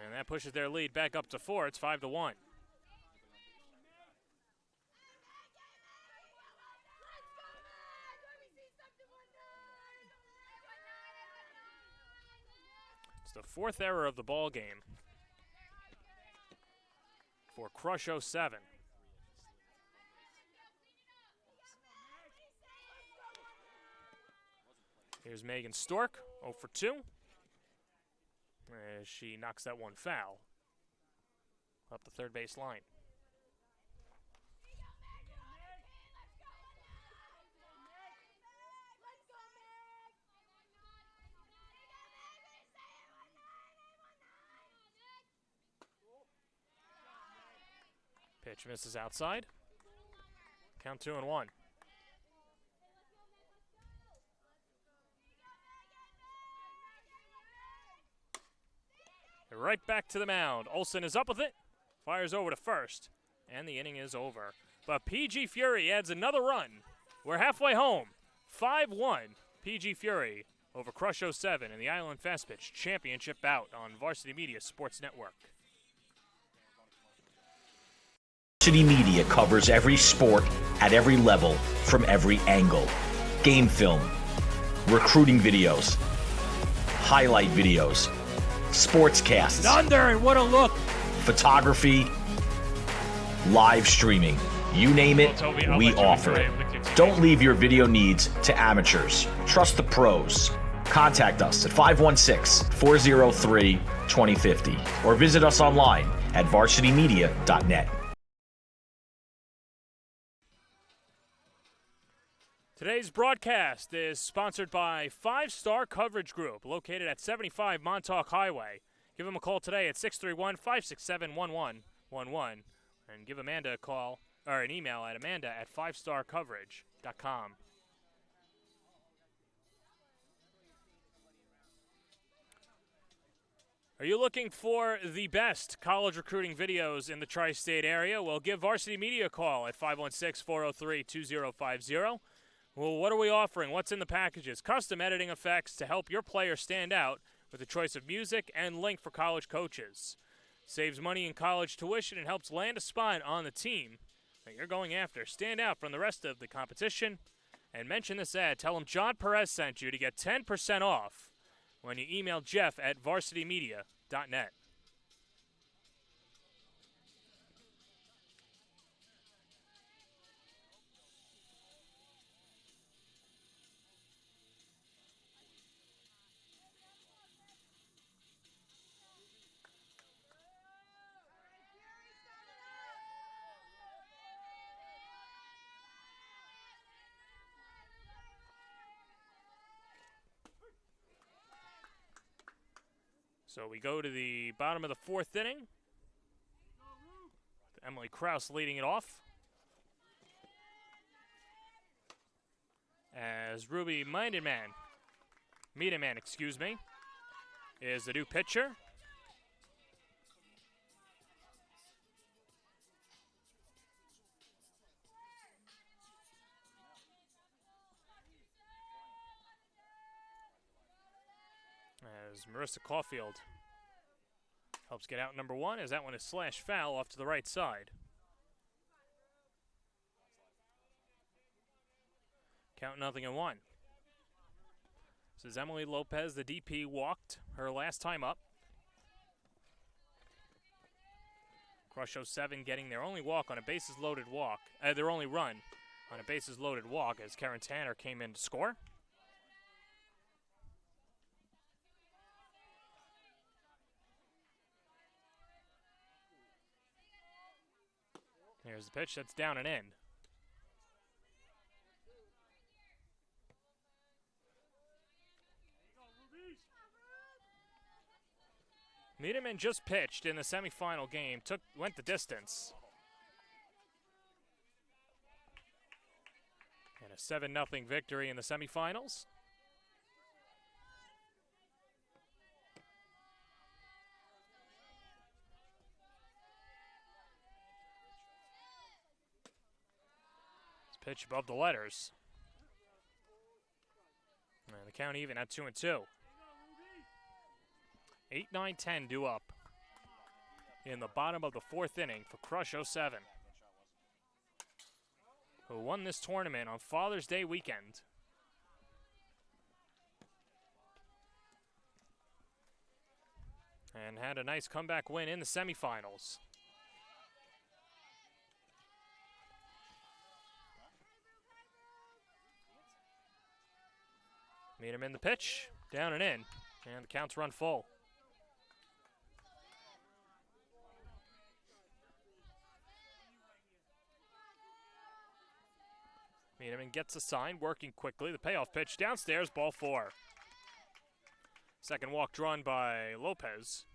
And that pushes their lead back up to 4. It's 5-1. It's the 4th error of the ball game for Crush 07. Here's Megan Stork, 0 for 2. As she knocks that one foul up the third base line. Pitch misses outside. Count 2-1. Right back to the mound. Olsen is up with it. Fires over to first. And the inning is over. But PG Fury adds another run. We're halfway home. 5-1. PG Fury over Crush 07 in the Island Fastpitch Championship bout on Varsity Media Sports Network. Varsity Media covers every sport at every level from every angle. Game film, recruiting videos, highlight videos, sportscasts, Under, and what a look! photography, live streaming. You name it, we offer it. Don't leave your video needs to amateurs. Trust the pros. Contact us at 516-403-2050 or visit us online at varsitymedia.net. Today's broadcast is sponsored by 5 Star Coverage Group, located at 75 Montauk Highway. Give them a call today at 631-567-1111 and give Amanda a call or an email at amanda@5starcoverage.com. Are you looking for the best college recruiting videos in the tri-state area? Well, give Varsity Media a call at 516-403-2050. Well, what are we offering? What's in the packages? Custom editing effects to help your player stand out with a choice of music and link for college coaches. Saves money in college tuition and helps land a spot on the team that you're going after. Stand out from the rest of the competition and mention this ad. Tell them John Perez sent you to get 10% off when you email Jeff at varsitymedia.net. So we go to the bottom of the 4th inning. Emily Krause leading it off. As Ruby Miedemann, is the new pitcher. As Marissa Caulfield helps get out number one, as that one is slash foul off to the right side. Count 0-1. This is Emily Lopez, the DP, walked her last time up. Crush 07 getting their only walk on a bases loaded walk, their only run on a bases loaded walk as Karen Tanner came in to score. Here's the pitch, that's down and in. Miedemann just pitched in the semifinal game, went the distance. And a 7-0 victory in the semifinals. Pitch above the letters. And the count even at 2-2. 8, 9, 10 due up in the bottom of the fourth inning for Crush 07, who won this tournament on Father's Day weekend. And had a nice comeback win in the semifinals. Meet him in the pitch, down and in, and the counts run full. Miedemann gets a sign, working quickly. The payoff pitch downstairs, ball 4. Second walk drawn by Lopez.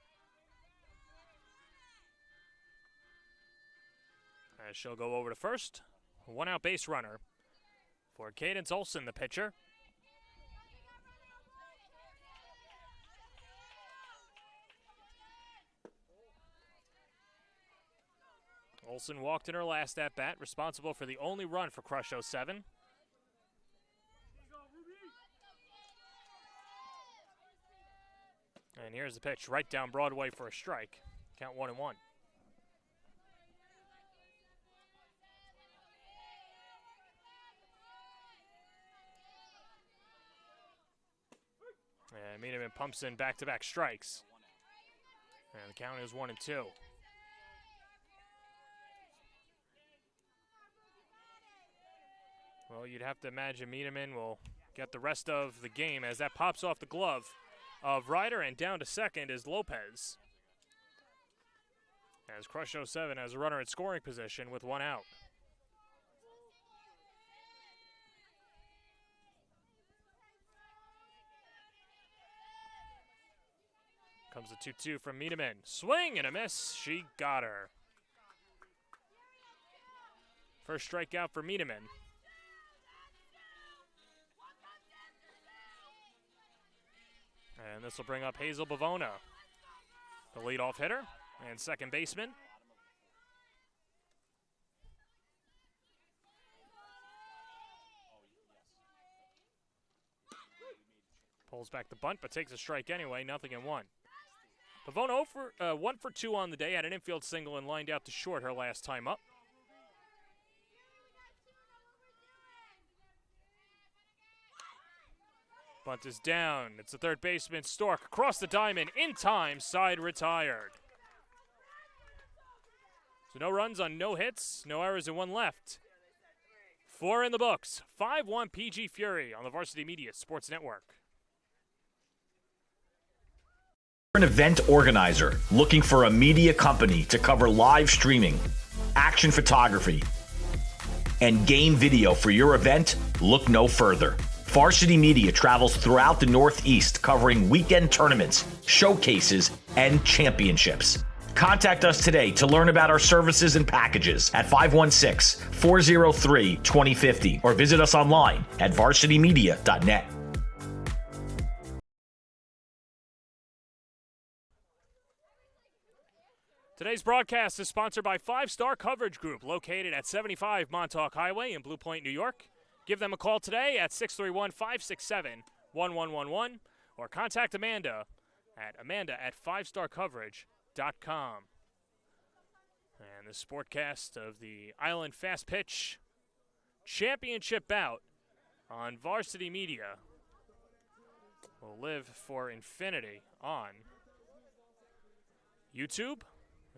As she'll go over to first. 1 out base runner for Cadence Olson, the pitcher. Olson walked in her last at-bat, responsible for the only run for Crush 07. And here's the pitch right down Broadway for a strike. Count 1-1. And Miedemann pumps in back-to-back strikes. And the count is 1-2. Well, you'd have to imagine Miedemann will get the rest of the game as that pops off the glove of Ryder, and down to second is Lopez. As Crush 07 has a runner at scoring position with 1 out. Comes the 2-2 from Miedemann. Swing and a miss. She got her. First strikeout for Miedemann. And this will bring up Hazel Bavona, the leadoff hitter and second baseman. Pulls back the bunt, but takes a strike anyway, 0-1. Bavona 1 for 2 on the day, had an infield single and lined out to short her last time up. Bunt is down. It's the third baseman, Stork, across the diamond, in time, side retired. So no runs on no hits, no errors, and 1 left. 4 in the books. 5-1 PG Fury on the Varsity Media Sports Network. An event organizer looking for a media company to cover live streaming, action photography, and game video for your event? Look no further. Varsity Media travels throughout the Northeast covering weekend tournaments, showcases, and championships. Contact us today to learn about our services and packages at 516-403-2050 or visit us online at varsitymedia.net. Today's broadcast is sponsored by 5 Star Coverage Group, located at 75 Montauk Highway in Blue Point, New York. Give them a call today at 631-567-1111 or contact Amanda at 5starcoverage.com. And the sportcast of the Island Fastpitch Championship bout on Varsity Media will live for infinity on YouTube.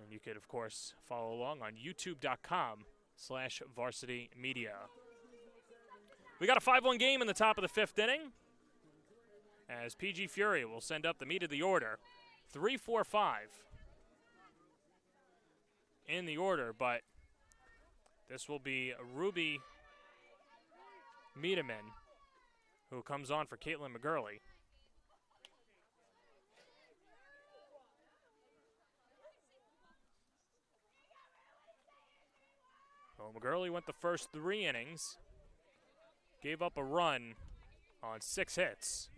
And you could, of course, follow along on youtube.com/varsitymedia. We got a 5-1 game in the top of the 5th inning, as PG Fury will send up the meat of the order. 3-4-5 in the order, but this will be Ruby Miedemann, who comes on for Caitlin McGurley. Well, McGurley went the first 3 innings, gave up a run on 6 hits,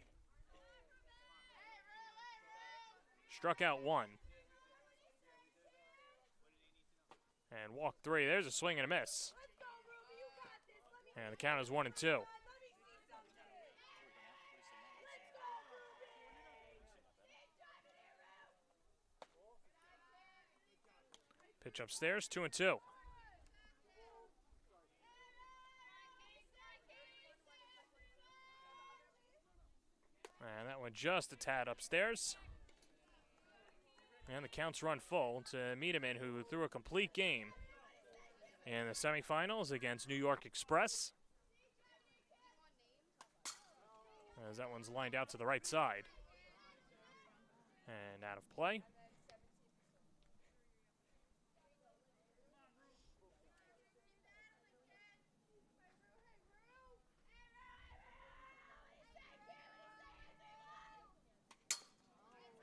struck out 1, and walked 3. There's a swing and a miss. And the count is 1-2. Pitch upstairs, 2-2. And that went just a tad upstairs. And the counts run full to Miedemann, who threw a complete game in the semifinals against New York Express. As that one's lined out to the right side. And out of play.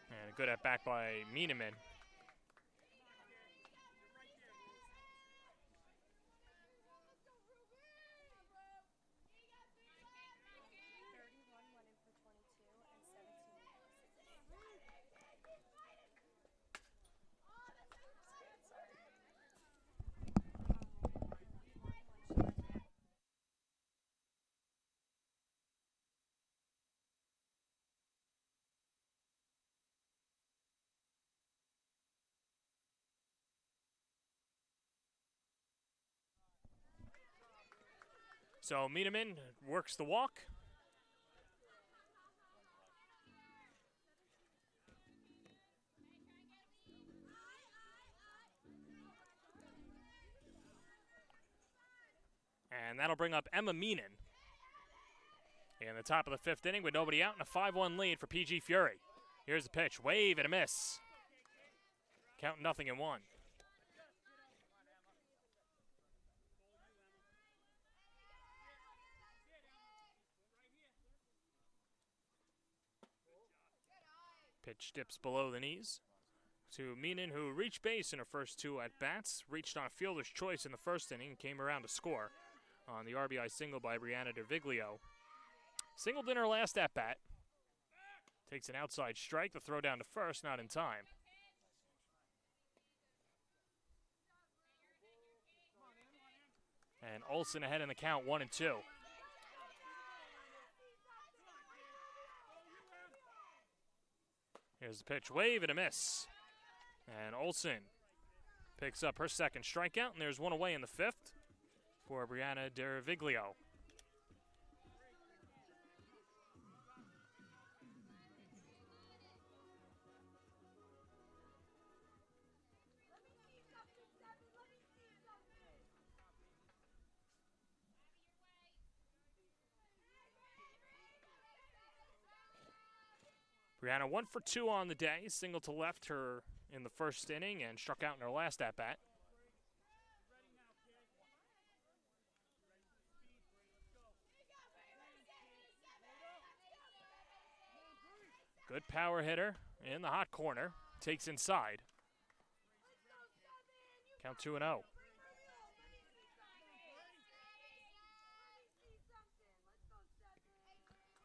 And a good at bat by Miedemann. So Miedemann works the walk. And that'll bring up Emma Meenan in the top of the 5th inning with nobody out and a 5-1 lead for PG Fury. Here's the pitch, wave and a miss. Count 0-1. Pitch dips below the knees to Meenan, who reached base in her first 2 at-bats, reached on a fielder's choice in the first inning and came around to score on the RBI single by Brianna DeViglio. Singled in her last at-bat. Takes an outside strike, the throw down to first, not in time. And Olsen ahead in the count, 1-2. Here's the pitch, wave and a miss. And Olsen picks up her 2nd strikeout, and there's 1 away in the 5th for Brianna DeViglio. Brianna 1 for 2 on the day, single to left her in the first inning and struck out in her last at-bat. Good power hitter in the hot corner, takes inside. Count 2-0.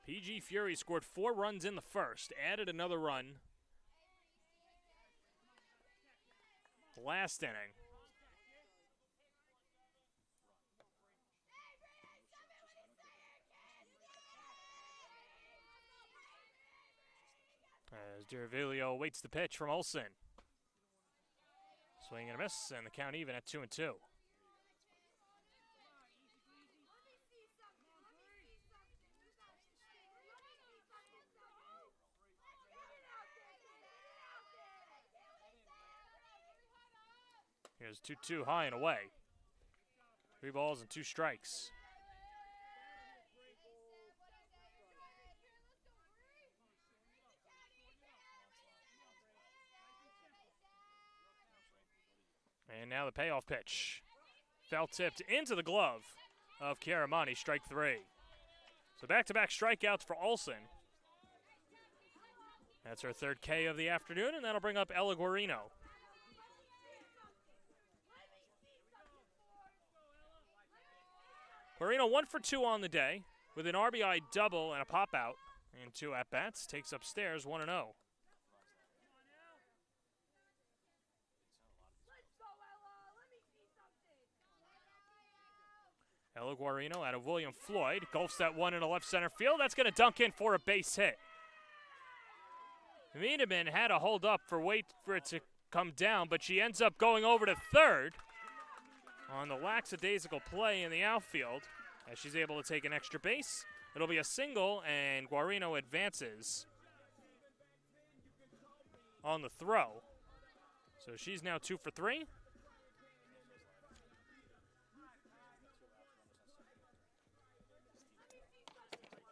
PG Fury scored 4 runs in the first, added another run last inning. As Duravilio waits the pitch from Olsen. Swing and a miss, and the count even at 2-2. Here's 2-2 high and away. 3 balls and 2 strikes. And now the payoff pitch. Foul tipped into the glove of Chiaramani, strike 3. So back-to-back strikeouts for Olsen. That's her 3rd K of the afternoon, and that'll bring up Ella Guarino. Guarino 1 for 2 on the day with an RBI double and a pop-out and 2 at-bats. Takes upstairs 1-0. Ella Guarino out of William Floyd. Golfs that one into left center field. That's going to dunk in for a base hit. Wiedemann had to hold up wait for it to come down, but she ends up going over to third on the lackadaisical play in the outfield as she's able to take an extra base. It'll be a single, and Guarino advances on the throw. So she's now 2 for 3.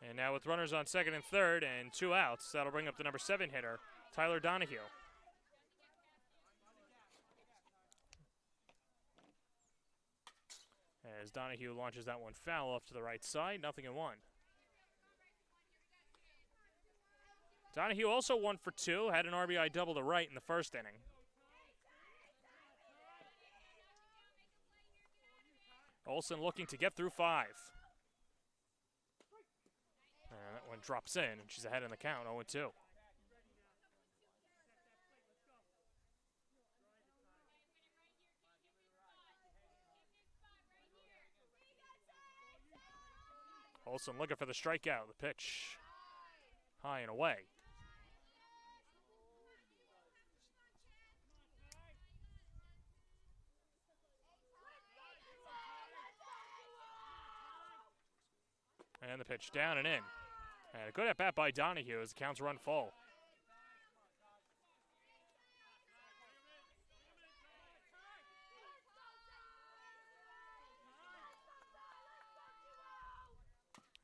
And now with runners on second and third and 2 outs, that'll bring up the number 7 hitter, Tyler Donahue. As Donahue launches that one foul off to the right side, 0-1. Donahue also 1 for 2, had an RBI double to right in the first inning. Olsen looking to get through 5. And that one drops in, and she's ahead in the count, 0-2. Olsen looking for the strikeout. The pitch high and away. And the pitch down and in. And a good at-bat by Donahue as the counts run full.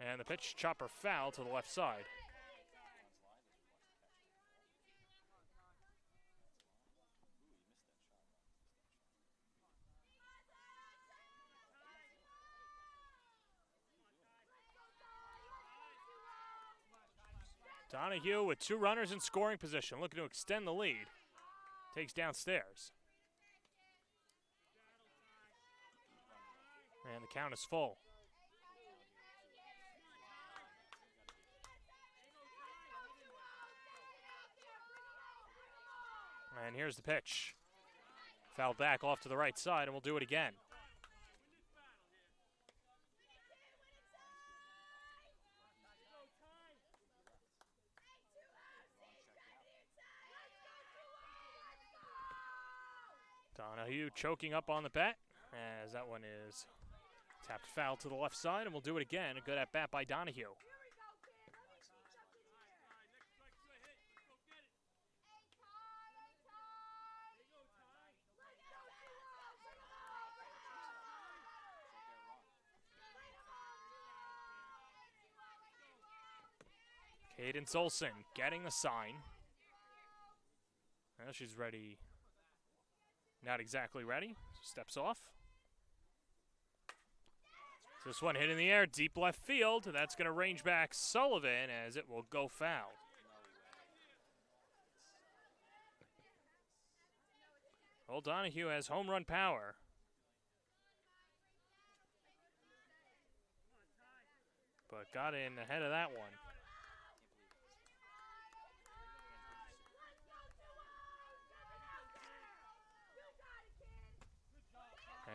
And the pitch, chopper foul to the left side. Donahue with 2 runners in scoring position, looking to extend the lead. Takes downstairs. And the count is full. And here's the pitch. Fouled back off to the right side, and we'll do it again. Donahue choking up on the bat as that one is tapped foul to the left side, and we'll do it again. A good at-bat by Donahue. Cadence Olsen getting the sign. Well, she's ready. Not exactly ready. Steps off. So this one hit in the air, deep left field. That's going to range back Sullivan as it will go foul. Old Donahue has home run power. But got in ahead of that one.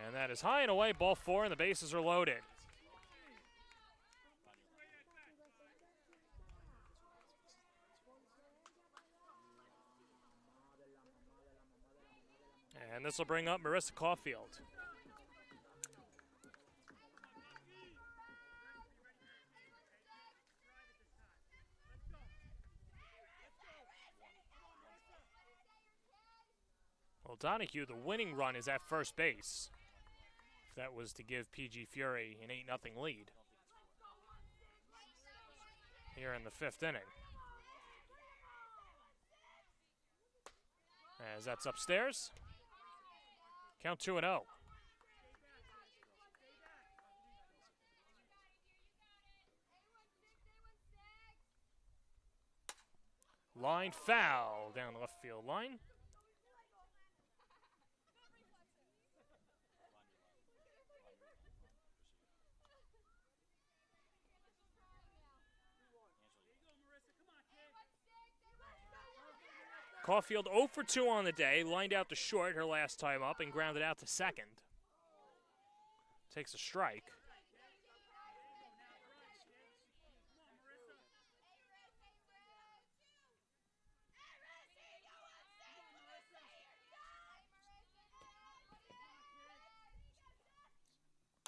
And that is high and away, ball 4, and the bases are loaded. And this will bring up Marissa Caulfield. Well, Donahue, the winning run is at first base. If that was to give PG Fury an 8-0 lead here in the 5th inning. As that's upstairs. Count 2-0. Line foul down the left field line. Caulfield 0 for 2 on the day, lined out to short her last time up and grounded out to second. Takes a strike.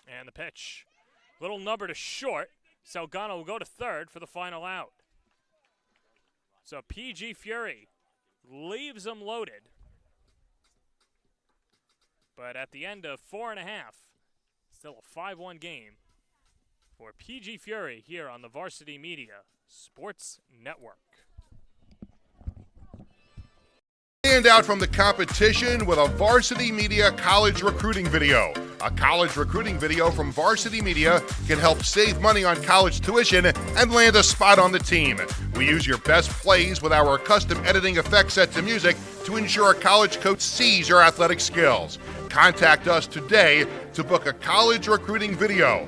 And the pitch. Little number to short. Salgado will go to third for the final out. So PG Fury leaves them loaded. But at the end of 4.5, still a 5-1 game for PG Fury here on the Varsity Media Sports Network. Stand out from the competition with a Varsity Media college recruiting video. A college recruiting video from Varsity Media can help save money on college tuition and land a spot on the team. We use your best plays with our custom editing effects set to music to ensure a college coach sees your athletic skills. Contact us today to book a college recruiting video.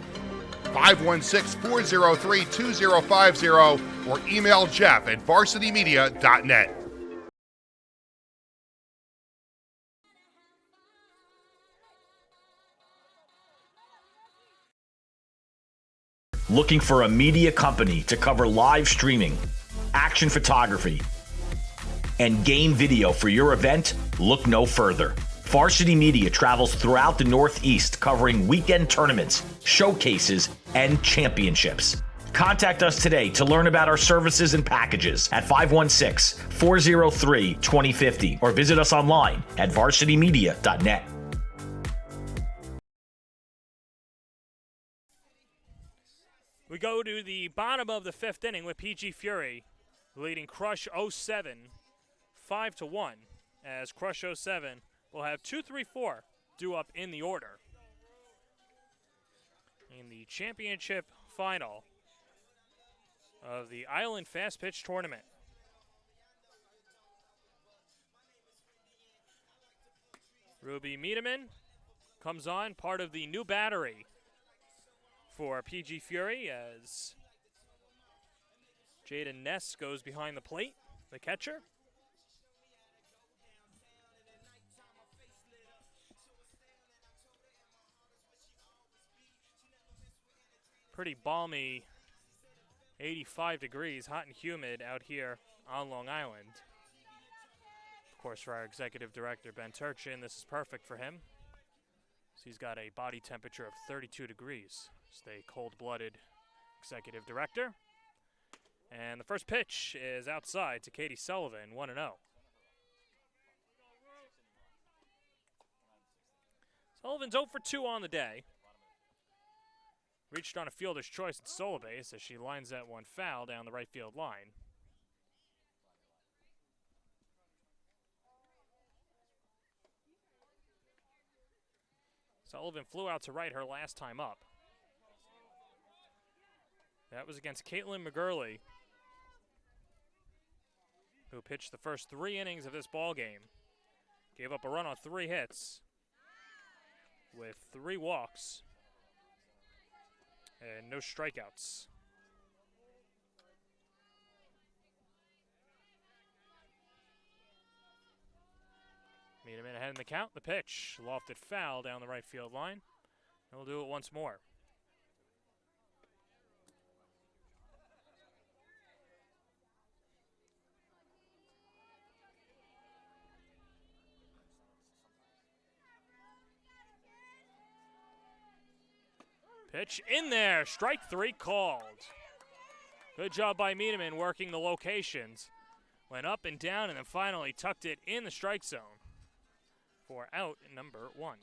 516-403-2050 or email Jeff at varsitymedia.net. Looking for a media company to cover live streaming, action photography, and game video for your event? Look no further. Varsity Media travels throughout the Northeast covering weekend tournaments, showcases, and championships. Contact us today to learn about our services and packages at 516-403-2050 or visit us online at varsitymedia.net. We go to the bottom of the 5th inning with PG Fury leading Crush 07 5-1, as Crush 07 will have 2-3-4 due up in the order in the championship final of the Island Fastpitch tournament. Ruby Miedemann comes on, part of the new battery for PG Fury, as Jaden Ness goes behind the plate, the catcher. Pretty balmy, 85 degrees, hot and humid out here on Long Island. Of course, for our executive director, Ben Turchin, this is perfect for him. So he's got a body temperature of 32 degrees. Stay cold-blooded executive director. And the first pitch is outside to Katie Sullivan, 1-0. Sullivan's 0 for 2 on the day. Reached on a fielder's choice at solo base as she lines that one foul down the right field line. Sullivan flew out to right her last time up. That was against Caitlin McGurley, who pitched the first 3 innings of this ball game. Gave up a run on 3 hits with 3 walks and no strikeouts. Medeman ahead in the count. The pitch, lofted foul down the right field line. And we'll do it once more. Pitch in there, strike 3 called. Good job by Medeman working the locations. Went up and down and then finally tucked it in the strike zone for out number 1.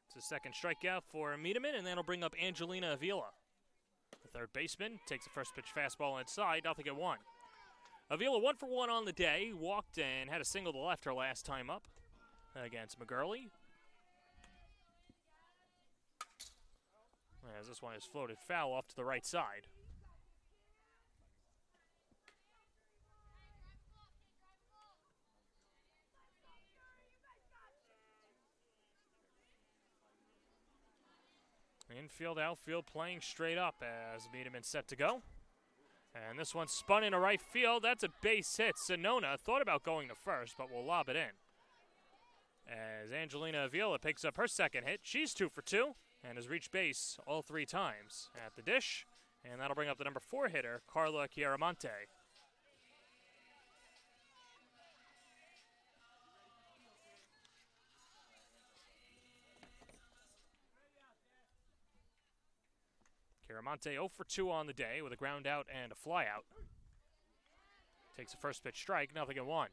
It's a second strikeout for Medeman, and that'll bring up Angelina Avila. The third baseman takes the first pitch fastball inside, 0-1. Avila 1 for 1 on the day, walked and had a single to left her last time up against McGurley. As this one is floated foul off to the right side. Infield, outfield playing straight up as Medeman set to go. And this one spun into right field. That's a base hit. Sonona thought about going to first, but will lob it in. As Angelina Avila picks up her second hit. She's 2 for 2 and has reached base all 3 times at the dish. And that'll bring up the number 4 hitter, Carla Chiaramonte. Chiaramonte 0 for 2 on the day with a ground out and a fly out. Takes a first pitch strike, 0-1.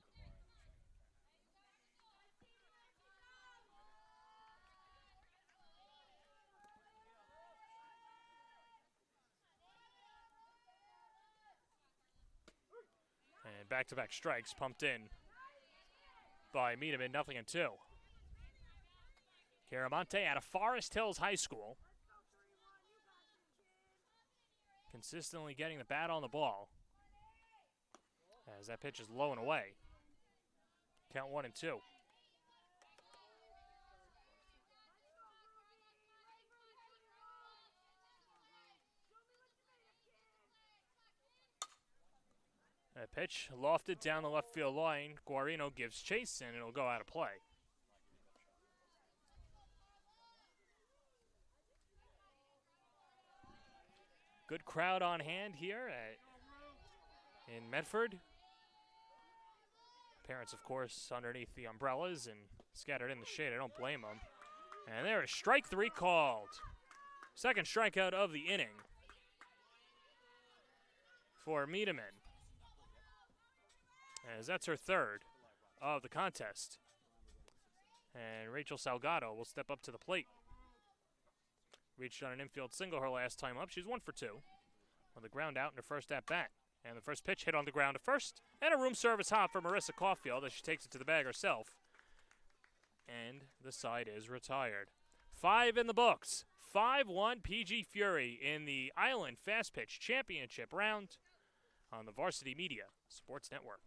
And back-to-back strikes pumped in by Medeman, 0-2. Chiaramonte out of Forest Hills High School. Consistently getting the bat on the ball as that pitch is low and away. Count 1 and 2. That pitch lofted down the left field line. Guarino gives chase and it'll go out of play. Good crowd on hand here in Medford. Parents, of course, underneath the umbrellas and scattered in the shade. I don't blame them. And there is strike 3 called. Second strikeout of the inning for Medeman, as that's her third of the contest. And Rachel Salgado will step up to the plate. Reached on an infield single her last time up. She's 1 for 2 with a ground out in her first at-bat. And the first pitch hit on the ground at first. And a room service hop for Marissa Caulfield as she takes it to the bag herself. And the side is retired. 5 in the books. 5-1 PG Fury in the Island Fastpitch Championship round on the Varsity Media Sports Network.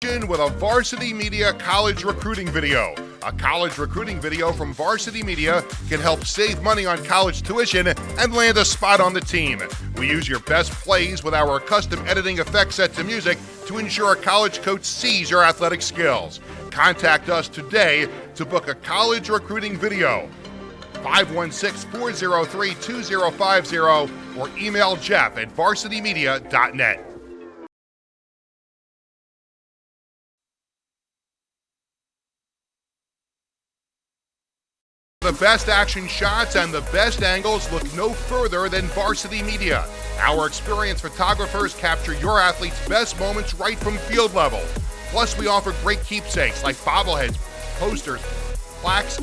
With a Varsity Media college recruiting video. A college recruiting video from Varsity Media can help save money on college tuition and land a spot on the team. We use your best plays with our custom editing effects set to music to ensure a college coach sees your athletic skills. Contact us today to book a college recruiting video. 516-403-2050 or email Jeff at varsitymedia.net. The best action shots and the best angles, look no further than Varsity Media. Our experienced photographers capture your athletes' best moments right from field level. Plus, we offer great keepsakes like bobbleheads, posters, plaques,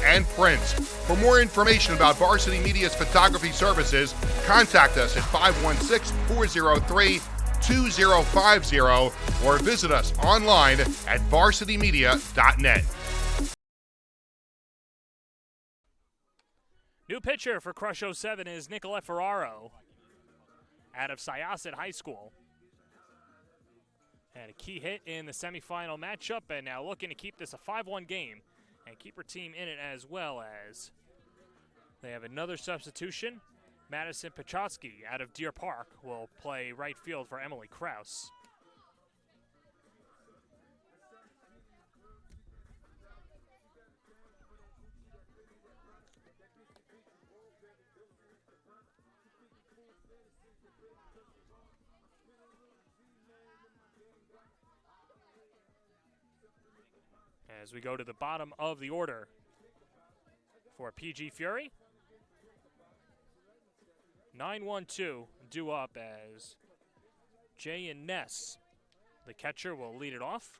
and prints. For more information about Varsity Media's photography services, contact us at 516-403-2050 or visit us online at varsitymedia.net. New pitcher for Crush 07 is Nicolette Ferraro out of Syosset High School. Had a key hit in the semifinal matchup, and now looking to keep this a 5-1 game and keep her team in it, as well as they have another substitution. Madison Pachotsky out of Deer Park will play right field for Emily Kraus. As we go to the bottom of the order for PG Fury. 9-1-2 due up as Jay and Ness, the catcher, will lead it off.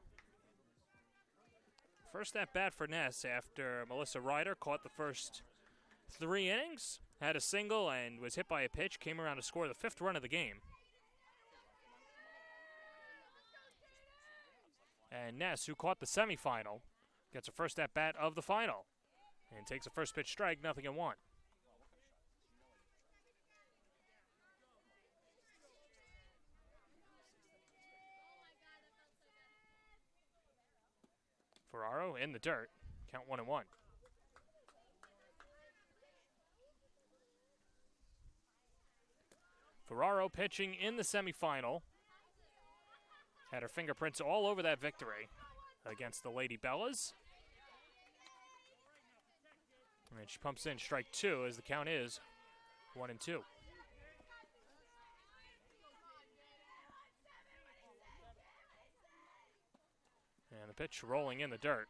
First at bat for Ness after Melissa Ryder caught the first 3 innings, had a single and was hit by a pitch, came around to score the 5th run of the game. And Ness, who caught the semifinal, gets her first at bat of the final and takes a first pitch strike, 0-1. Ferraro in the dirt, count 1-1. Ferraro pitching in the semifinal. Had her fingerprints all over that victory against the Lady Bellas. And she pumps in strike 2 as the count is 1-2. And the pitch rolling in the dirt.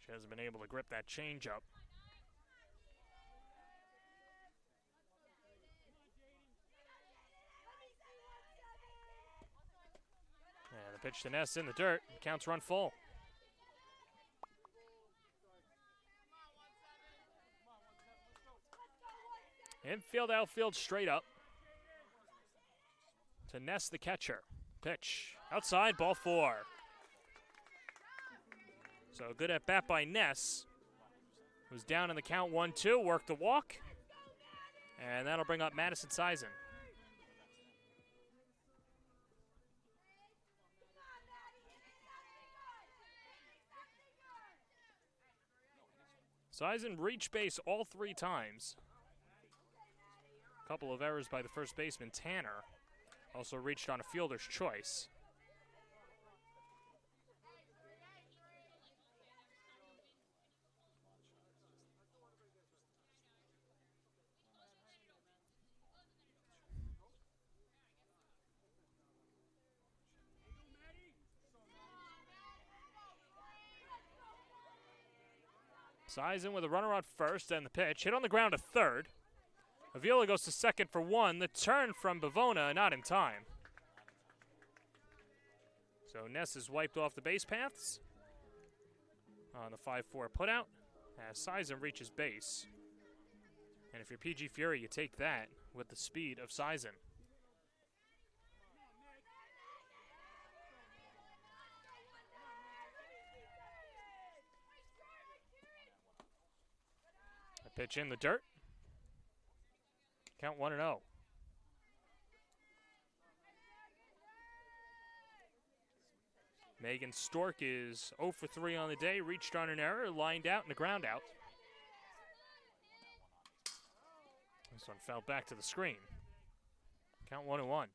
She hasn't been able to grip that changeup. And the pitch to Ness in the dirt. Counts run full. Infield, outfield, straight up. To Ness, the catcher. Pitch outside, ball 4. So good at bat by Ness. Who's down in the count 1-2, worked the walk. And that'll bring up Madison Sison. Sison reached base all 3 times. A couple of errors by the first baseman, Tanner. Also reached on a fielder's choice. Sison with a runner on first, and the pitch hit on the ground to third. Avila goes to second for 1. The turn from Bavona, not in time. So Ness is wiped off the base paths on the 5-4 putout as Sison reaches base. And if you're PG Fury, you take that with the speed of Sison. A pitch in the dirt. Count 1-0. Megan Stork is 0 for 3 on the day, reached on an error, lined out, and a ground out. This one fell back to the screen. Count 1-1.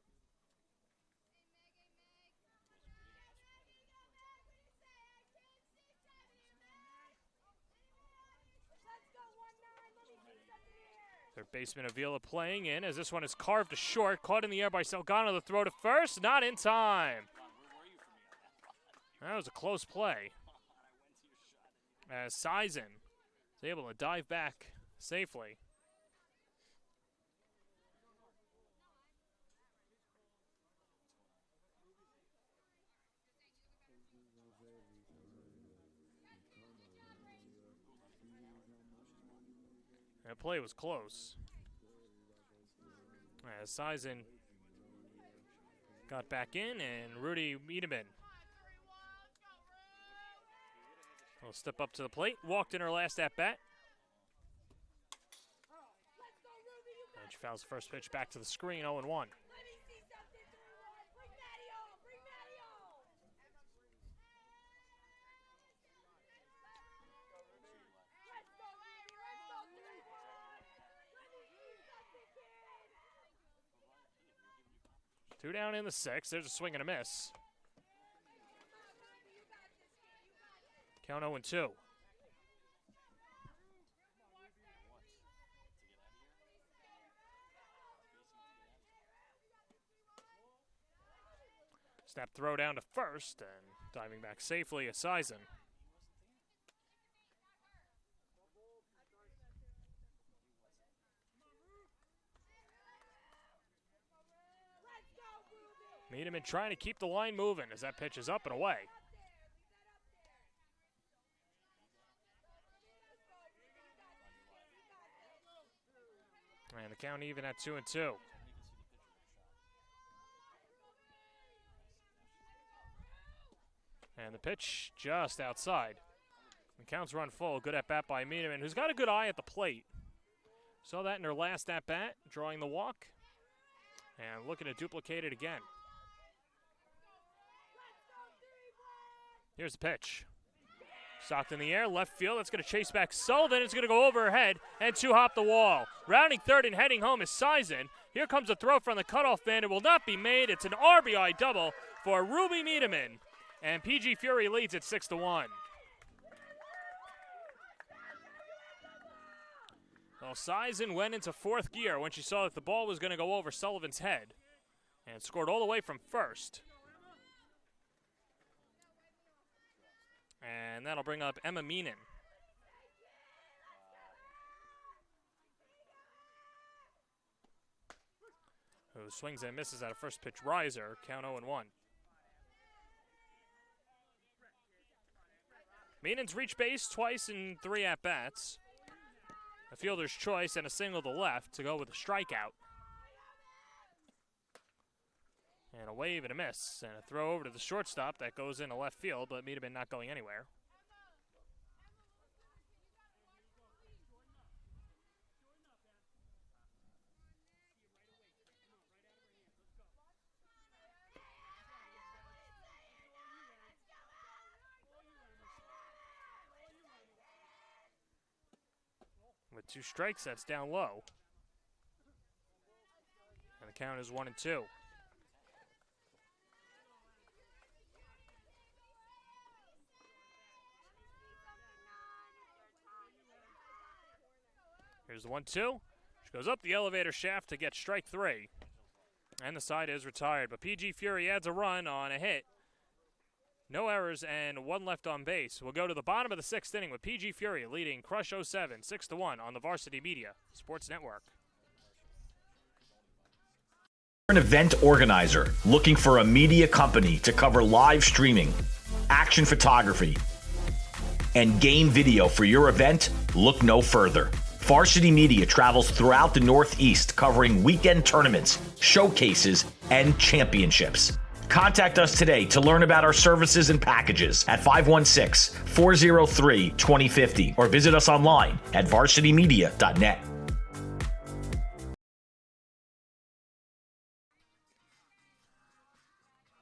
Third baseman Avila playing in as this one is carved to short. Caught in the air by Salgado. The throw to first. Not in time. That was a close play. As Sison is able to dive back safely. That play was close. As Sison got back in, and Rudy Wiedemann Will step up to the plate. Walked in her last at-bat. And she fouls the first pitch back to the screen, 0-1. Two down in the sixth. There's a swing and a miss. Count 0-2. Snap throw down to first, and diving back safely is Sullivan. Miedemann trying to keep the line moving as that pitch is up and away. And the count even at 2-2. And the pitch just outside. The count's run full. Good at bat by Miedemann, who's got a good eye at the plate. Saw that in her last at bat, drawing the walk. And looking to duplicate it again. Here's the pitch. Stopped in the air, left field. That's going to chase back Sullivan. It's going to go over her head and two-hop the wall. Rounding third and heading home is Sullivan. Here comes a throw from the cutoff man. It will not be made. It's an RBI double for Ruby Miedemann. And PG Fury leads it 6-1. Well, Sullivan went into fourth gear when she saw that the ball was going to go over Sullivan's head and scored all the way from first. And that'll bring up Emma Meenan. Who swings and misses at a first pitch riser, count 0-1. Meenan's reached base twice in 3 at-bats. A fielder's choice and a single to left to go with a strikeout. And a wave and a miss, and a throw over to the shortstop that goes into left field, but Miedemann not going anywhere. With 2 strikes, that's down low. And the count is 1-2. Here's the 1-2. She goes up the elevator shaft to get strike 3. And the side is retired. But PG Fury adds a run on a hit. No errors and 1 left on base. We'll go to the bottom of the 6th inning with PG Fury leading Crush 07 6-1 on the Varsity Media Sports Network. An event organizer looking for a media company to cover live streaming, action photography, and game video for your event? Look no further. Varsity Media travels throughout the Northeast covering weekend tournaments, showcases, and championships. Contact us today to learn about our services and packages at 516-403-2050 or visit us online at varsitymedia.net.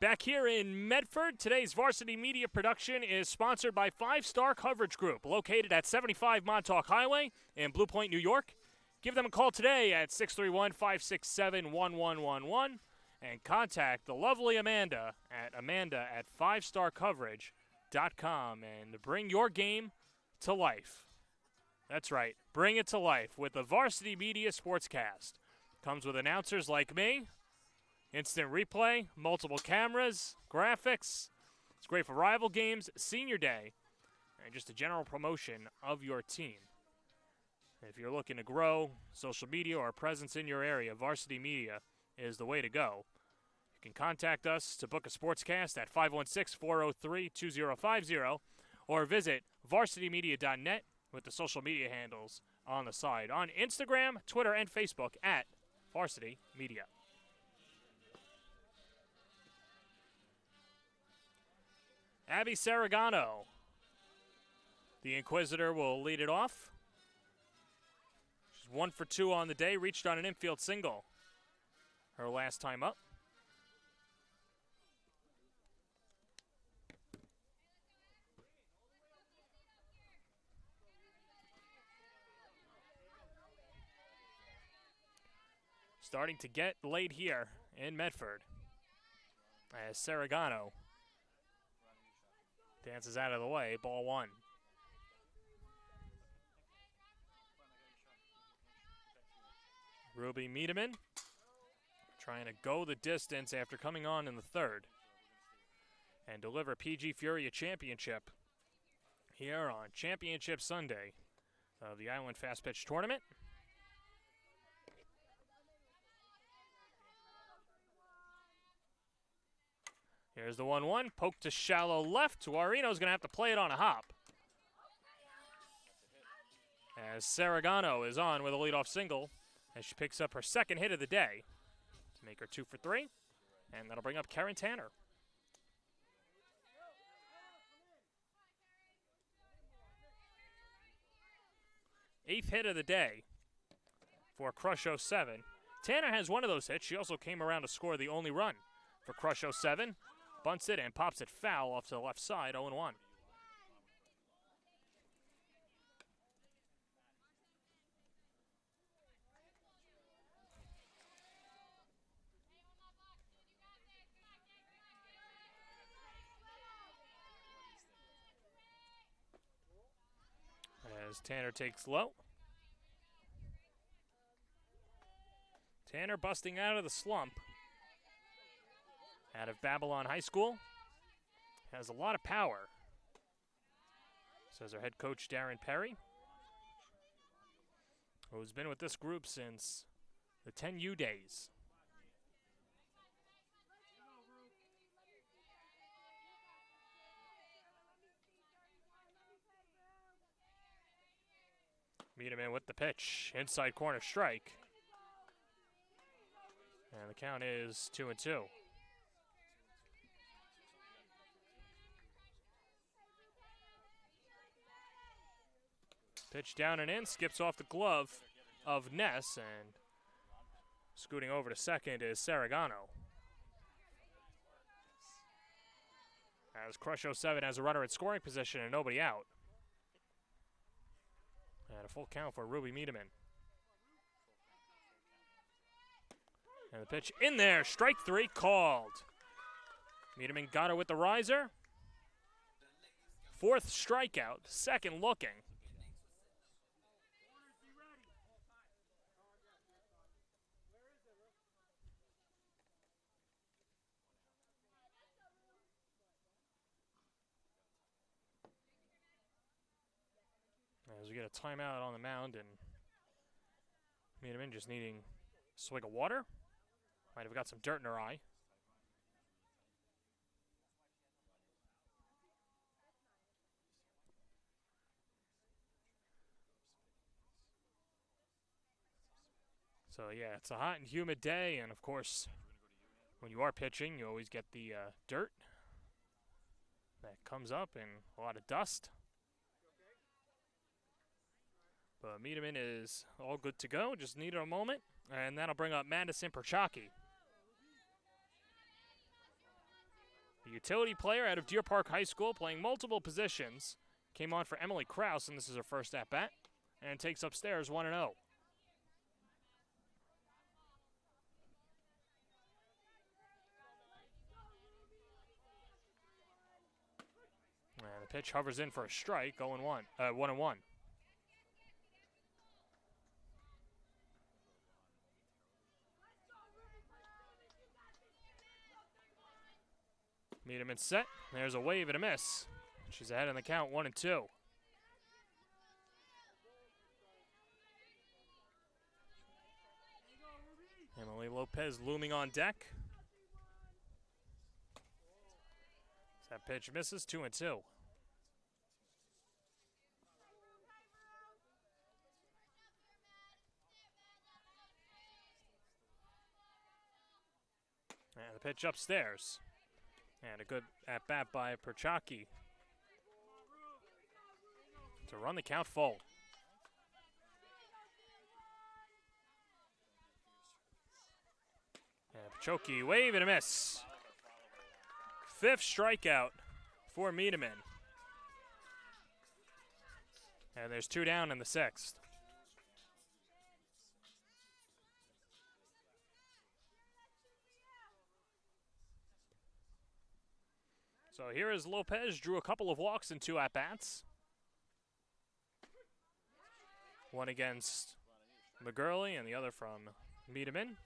Back here in Medford, today's Varsity Media production is sponsored by 5 Star Coverage Group, located at 75 Montauk Highway in Blue Point, New York. Give them a call today at 631-567-1111 and contact the lovely Amanda at 5starcoverage.com and bring your game to life. That's right, bring it to life with the Varsity Media Sportscast. Comes with announcers like me. Instant replay, multiple cameras, graphics. It's great for rival games, senior day, and just a general promotion of your team. If you're looking to grow social media or presence in your area, Varsity Media is the way to go. You can contact us to book a sportscast at 516-403-2050 or visit varsitymedia.net with the social media handles on the side. On Instagram, Twitter, and Facebook at Varsity Media. Abby Saragano The Inquisitor will lead it off. She's 1 for 2 on the day, reached on an infield single her last time up. Starting to get late here in Medford as Salgado dances out of the way, ball 1. Ruby Miedemann trying to go the distance after coming on in the 3rd and deliver PG Fury a championship here on Championship Sunday of the Island Fastpitch Tournament. Here's the 1-1, poke to shallow left. Guarino's going to have to play it on a hop. As Salgado is on with a leadoff single, as she picks up her 2nd hit of the day to make her 2 for 3, and that'll bring up Karen Tanner. Eighth hit of the day for Crush 07. Tanner has one of those hits. She also came around to score the only run for Crush 07. Bunts it and pops it foul off to the left side, 0-1. As Tanner takes low. Tanner busting out of the slump. Out of Babylon High School. Has a lot of power, says our head coach Darren Perry, who's been with this group since the 10U days. Miedemann with the pitch, inside corner strike. And the count is 2-2. Pitch down and in, skips off the glove of Ness, and scooting over to second is Salgado. As Crush 07 has a runner at scoring position and nobody out. And a full count for Ruby Miedemann. And the pitch in there, strike 3 called. Miedemann got her with the riser. 4th strikeout, 2nd looking. As we get a timeout on the mound, and Miedemann just needing a swig of water. Might have got some dirt in her eye. So yeah, it's a hot and humid day, and of course, when you are pitching, you always get the dirt that comes up and a lot of dust. But Miedemann is all good to go, just needed a moment, and that'll bring up Madison Perchaki. The utility player out of Deer Park High School, playing multiple positions, came on for Emily Krause, and this is her first at-bat, and takes upstairs 1-0. And the pitch hovers in for a strike, 1-1. Miedemann set. There's a wave and a miss. She's ahead in the count, 1-2. Emily Lopez looming on deck. That pitch misses, 2-2. And the pitch upstairs. And a good at-bat by Perchaki. to run the count full. And Pachoki, wave and a miss. 5th strikeout for Miedemann. And there's 2 down in the 6th. So here is Lopez, drew a couple of walks in 2 at-bats. One against McGurley and the other from Miedemann.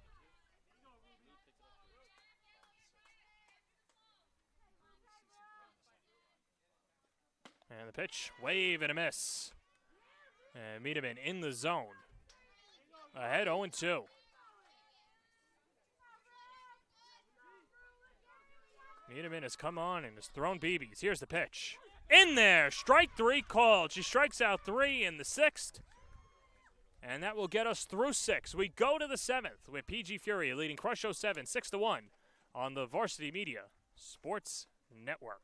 And the pitch, wave and a miss. And Miedemann in the zone. Ahead 0-2. Miedemann has come on and has thrown BBs. Here's the pitch. In there, strike 3 called. She strikes out 3 in the 6th. And that will get us through 6. We go to the 7th with PG Fury leading Crush 07 6-1 on the Varsity Media Sports Network.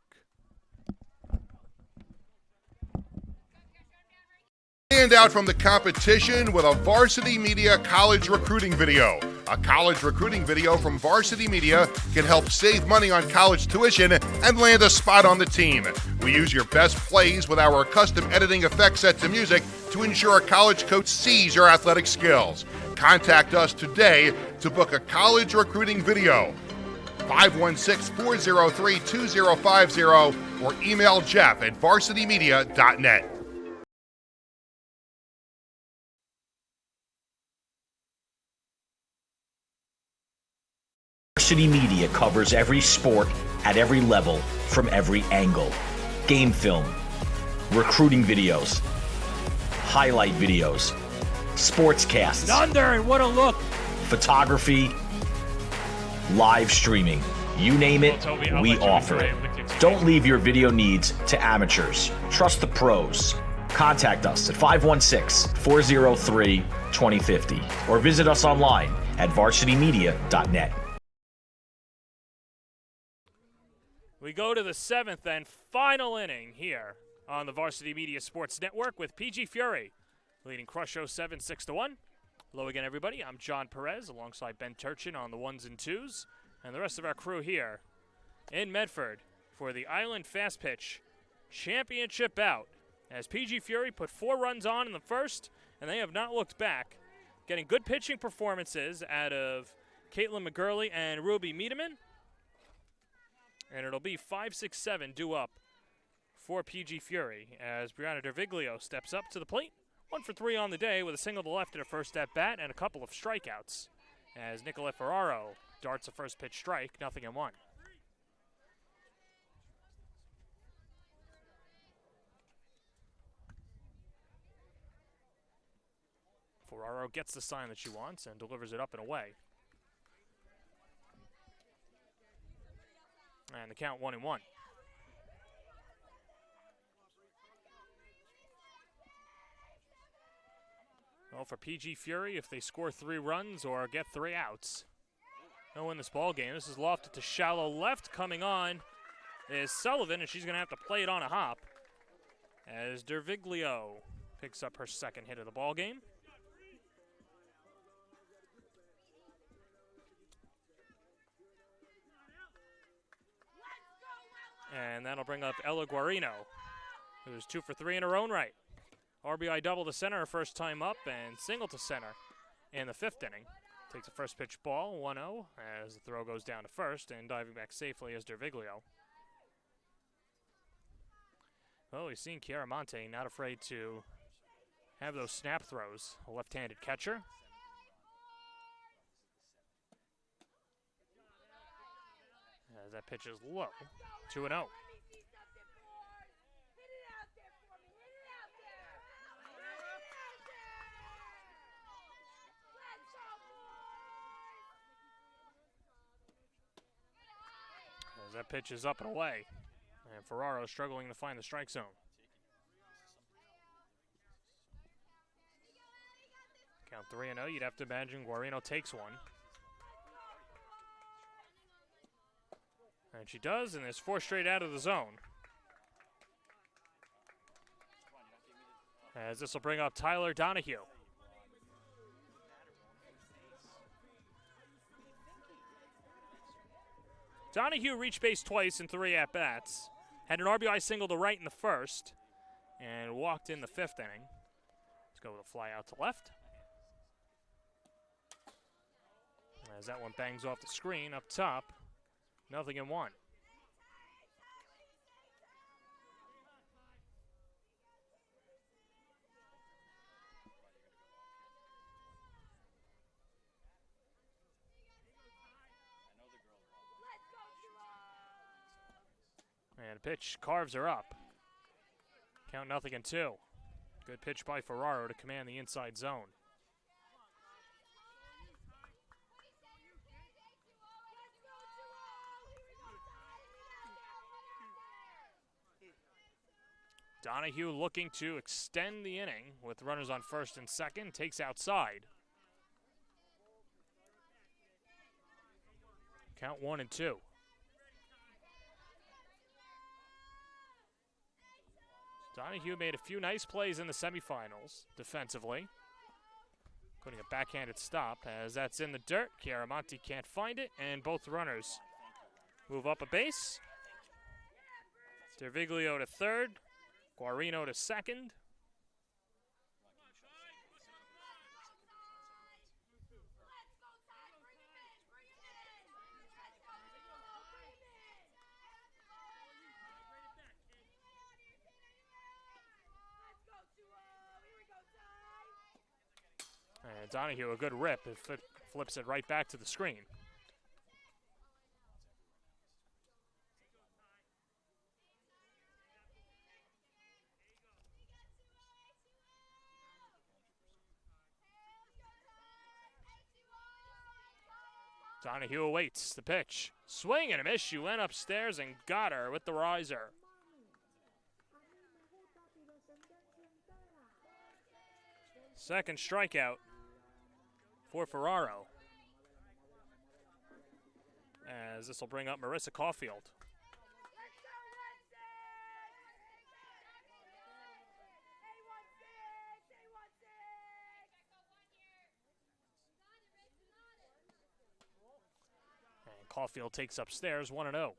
Stand out from the competition with a Varsity Media college recruiting video. A college recruiting video from Varsity Media can help save money on college tuition and land a spot on the team. We use your best plays with our custom editing effects set to music to ensure a college coach sees your athletic skills. Contact us today to book a college recruiting video. 516-403-2050 or email Jeff at varsitymedia.net. Varsity Media covers every sport at every level from every angle. Game film, recruiting videos, highlight videos, sportscasts, Under, and what a look. photography, live streaming. You name it, we offer it. Don't leave your video needs to amateurs. Trust the pros. Contact us at 516-403-2050 or visit us online at varsitymedia.net. We go to the 7th and final inning here on the Varsity Media Sports Network with PG Fury leading Crush 07 6-1. Hello again, everybody. I'm John Perez alongside Ben Turchin on the 1s and 2s and the rest of our crew here in Medford for the Island Fastpitch Championship bout as PG Fury put 4 runs on in the first and they have not looked back, getting good pitching performances out of Caitlin McGurley and Ruby Miedemann. And it'll be 5-6-7 due up for PG Fury as Brianna Derviglio steps up to the plate. 1 for 3 on the day with a single to left in her first at bat and a couple of strikeouts as Nicolette Ferraro darts a first pitch strike, 0-1. Ferraro gets the sign that she wants and delivers it up and away. And the count 1-1. Well, for PG Fury, if they score 3 runs or get 3 outs, they'll win this ball game. This is lofted to shallow left. Coming on is Sullivan, and she's going to have to play it on a hop as Derviglio picks up her second hit of the ball game. And that'll bring up Ella Guarino, who's 2 for 3 in her own right. RBI double to center her first time up and single to center in the 5th inning. Takes a first pitch ball, 1-0, as the throw goes down to first and diving back safely is Derviglio. Well, we've seen Kiara Monte not afraid to have those snap throws, a left-handed catcher. As that pitch is low, 2-0. As that pitch is up and away, and Ferraro struggling to find the strike zone. Count 3-0, you'd have to imagine Guarino takes one. And she does, and there's 4 straight out of the zone. As this will bring up Tyler Donahue. Donahue reached base twice in 3 at-bats. Had an RBI single to right in the first and walked in the 5th inning. Let's go with a fly out to left. As that one bangs off the screen up top, 0-1. And pitch carves her up. Count 0-2. Good pitch by Ferraro to command the inside zone. Donahue looking to extend the inning with runners on first and second. Takes outside. Count 1-2. Donahue made a few nice plays in the semifinals defensively, including a backhanded stop as that's in the dirt. Chiaramonte can't find it, and both runners move up a base. Derviglio to third, Guarino to second. And Donahue, a good rip. It flips it right back to the screen. Donahue awaits the pitch. Swing and a miss. She went upstairs and got her with the riser. Second strikeout for Ferraro. As this will bring up Marissa Caulfield. And Caulfield takes upstairs 1-0.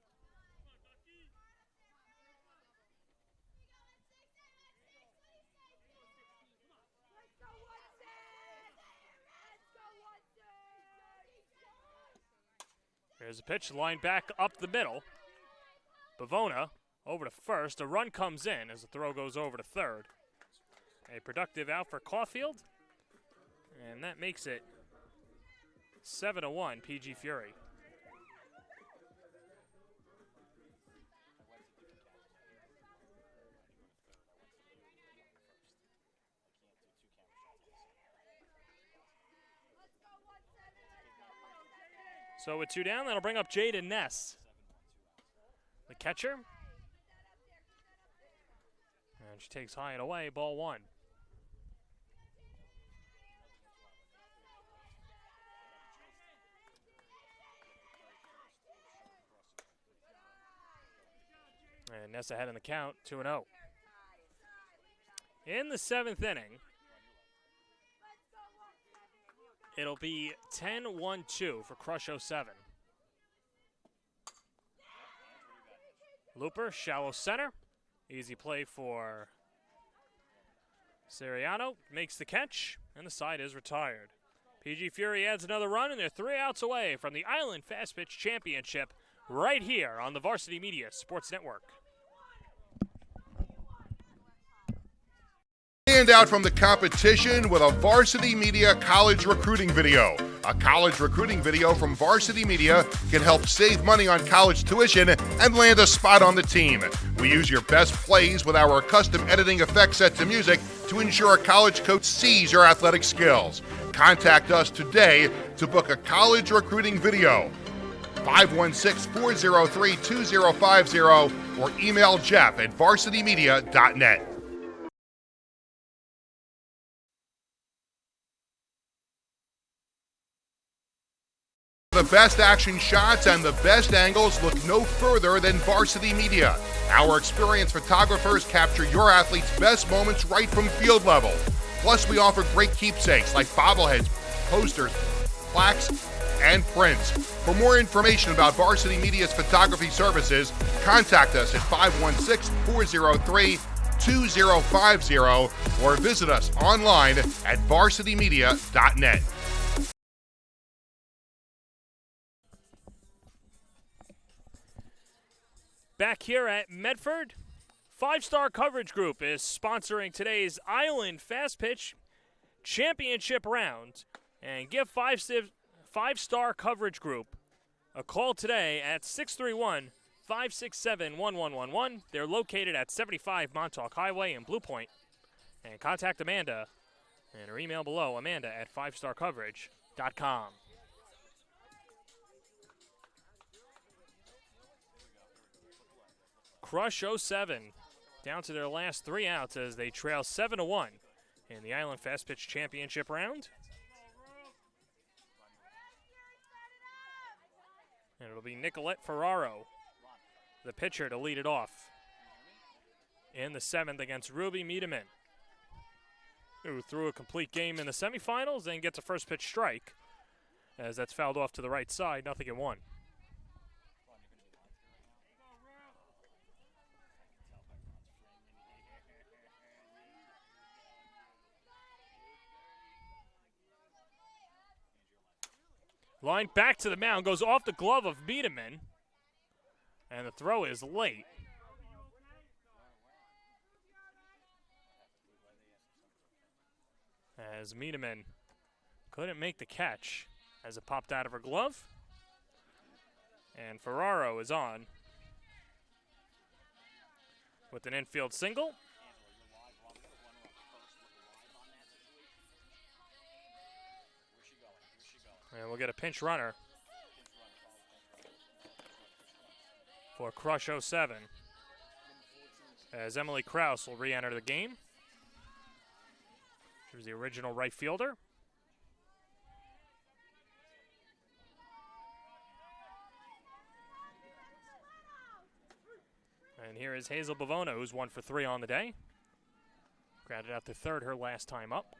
There's a pitch, line back up the middle. Bavona over to first. A run comes in as the throw goes over to third. A productive out for Caulfield. And that makes it 7-1 PG Fury. So with 2 down, that'll bring up Jada Ness, the catcher. And she takes high and away, ball 1. And Ness ahead in the count, 2-0. In the 7th inning, it'll be 10-1-2 for Crush 07. Looper, shallow center. Easy play for Siriano. Makes the catch, and the side is retired. PG Fury adds another run, and they're 3 outs away from the Island Fastpitch Championship right here on the Varsity Media Sports Network. Stand out from the competition with a Varsity Media college recruiting video. A college recruiting video from Varsity Media can help save money on college tuition and land a spot on the team. We use your best plays with our custom editing effects set to music to ensure a college coach sees your athletic skills. Contact us today to book a college recruiting video. 516-403-2050 or email Jeff at varsitymedia.net. the best action shots and the best angles, look no further than Varsity Media. Our experienced photographers capture your athletes' best moments right from field level. Plus, we offer great keepsakes like bobbleheads, posters, plaques, and prints. For more information about Varsity Media's photography services, contact us at 516-403-2050 or visit us online at varsitymedia.net. Back here at Medford, Five Star Coverage Group is sponsoring today's Island Fastpitch Championship round. And give Five Star Coverage Group a call today at 631-567-1111. They're located at 75 Montauk Highway in Blue Point. And contact Amanda and her email below, amanda@fivestarcoverage.com. Crush 07 down to their last 3 outs as they trail 7-1 in the Island Fastpitch Championship round. And it'll be Nicolette Ferraro, the pitcher, to lead it off in the 7th against Ruby Miedemann, who threw a complete game in the semifinals and gets a first pitch strike as that's fouled off to the right side, 0-1. Line back to the mound, goes off the glove of Miedemann, and the throw is late. As Miedemann couldn't make the catch as it popped out of her glove. And Ferraro is on with an infield single. And we'll get a pinch runner for Crush 07 as Emily Krause will re-enter the game. She was the original right fielder. And here is Hazel Bavona, who's 1 for 3 on the day. Grounded out to third her last time up.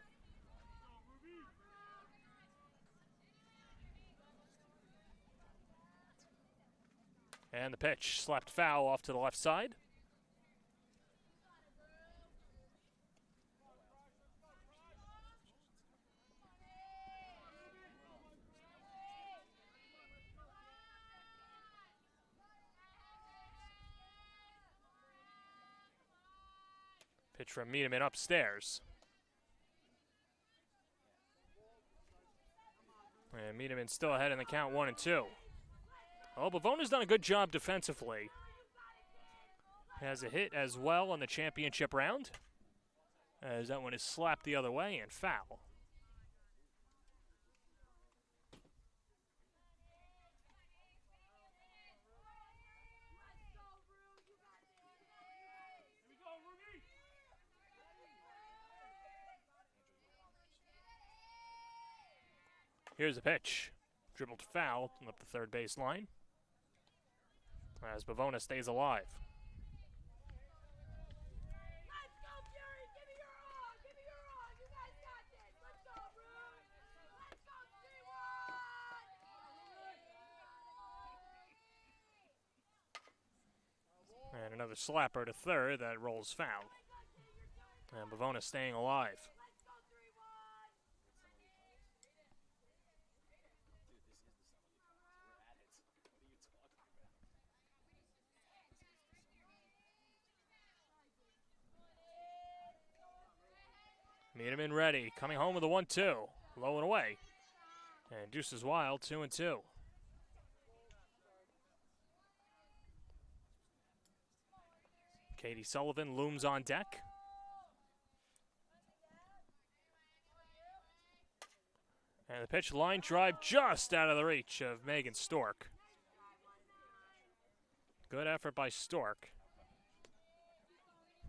And the pitch slapped foul off to the left side. Pitch from Miedemann upstairs. And Miedemann still ahead in the count, 1-2. Oh, Bavona's done a good job defensively. Has a hit as well on the championship round, as that one is slapped the other way and foul. Here's a pitch. Dribbled foul up the third base line as Bavona stays alive. And another slapper to third that rolls foul. And Bavona staying alive. Miedemann ready, coming home with a 1-2, low and away. And Deuces Wild, 2-2. Katie Sullivan looms on deck. And the pitch, line drive just out of the reach of Megan Stork. Good effort by Stork.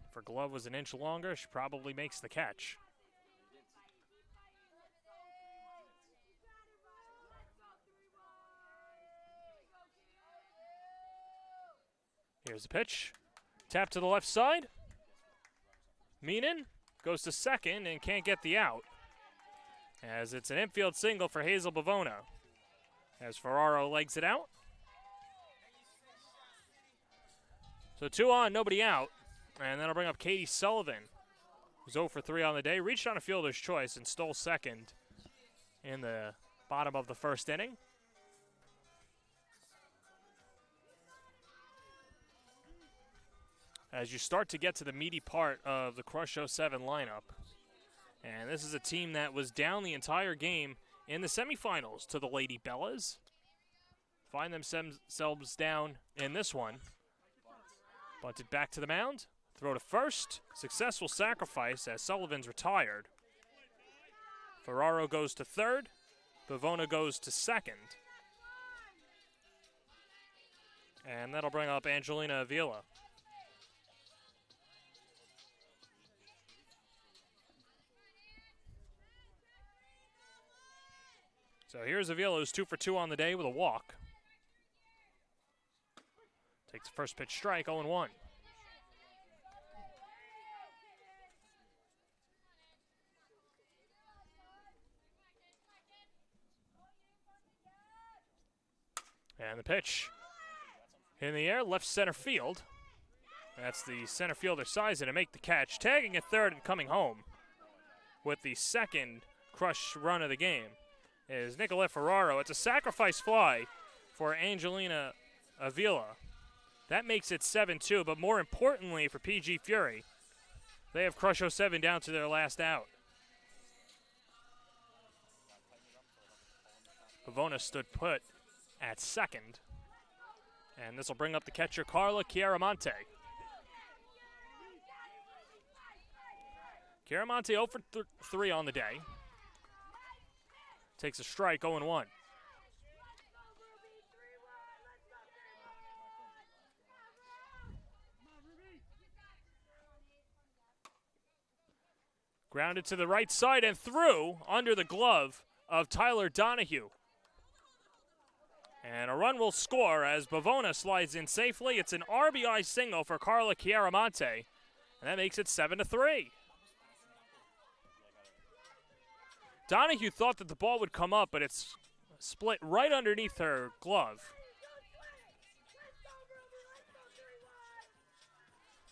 If her glove was an inch longer, she probably makes the catch. Here's the pitch. Tap to the left side. Meenan goes to second and can't get the out, as it's an infield single for Hazel Bavona. As Ferraro legs it out. So 2 on, nobody out. And that'll bring up Katie Sullivan, who's 0 for 3 on the day. Reached on a fielder's choice and stole second in the bottom of the first inning. As you start to get to the meaty part of the Crush 07 lineup. And this is a team that was down the entire game in the semifinals to the Lady Bellas. Find themselves down in this one. Bunted back to the mound. Throw to first. Successful sacrifice as Sullivan's retired. Ferraro goes to third. Bavona goes to second. And that'll bring up Angelina Avila. So here's Avila, who's 2 for 2 on the day with a walk. Takes the first pitch strike, 0-1. And the pitch in the air, left center field. That's the center fielder Sizen to make the catch. Tagging at third and coming home with the second Crush run of the game is Nicolette Ferraro. It's a sacrifice fly for Angelina Avila. That makes it 7-2, but more importantly for PG Fury, they have Crush 07 down to their last out. Bavona stood put at second, and this will bring up the catcher Carla Chiaramonte. Chiaramonte 0 for 3 on the day. Takes a strike, 0-1. Grounded to the right side and through under the glove of Tyler Donahue. And a run will score as Bavona slides in safely. It's an RBI single for Carla Chiaramonte, and that makes it 7-3. Donahue thought that the ball would come up, but it's split right underneath her glove.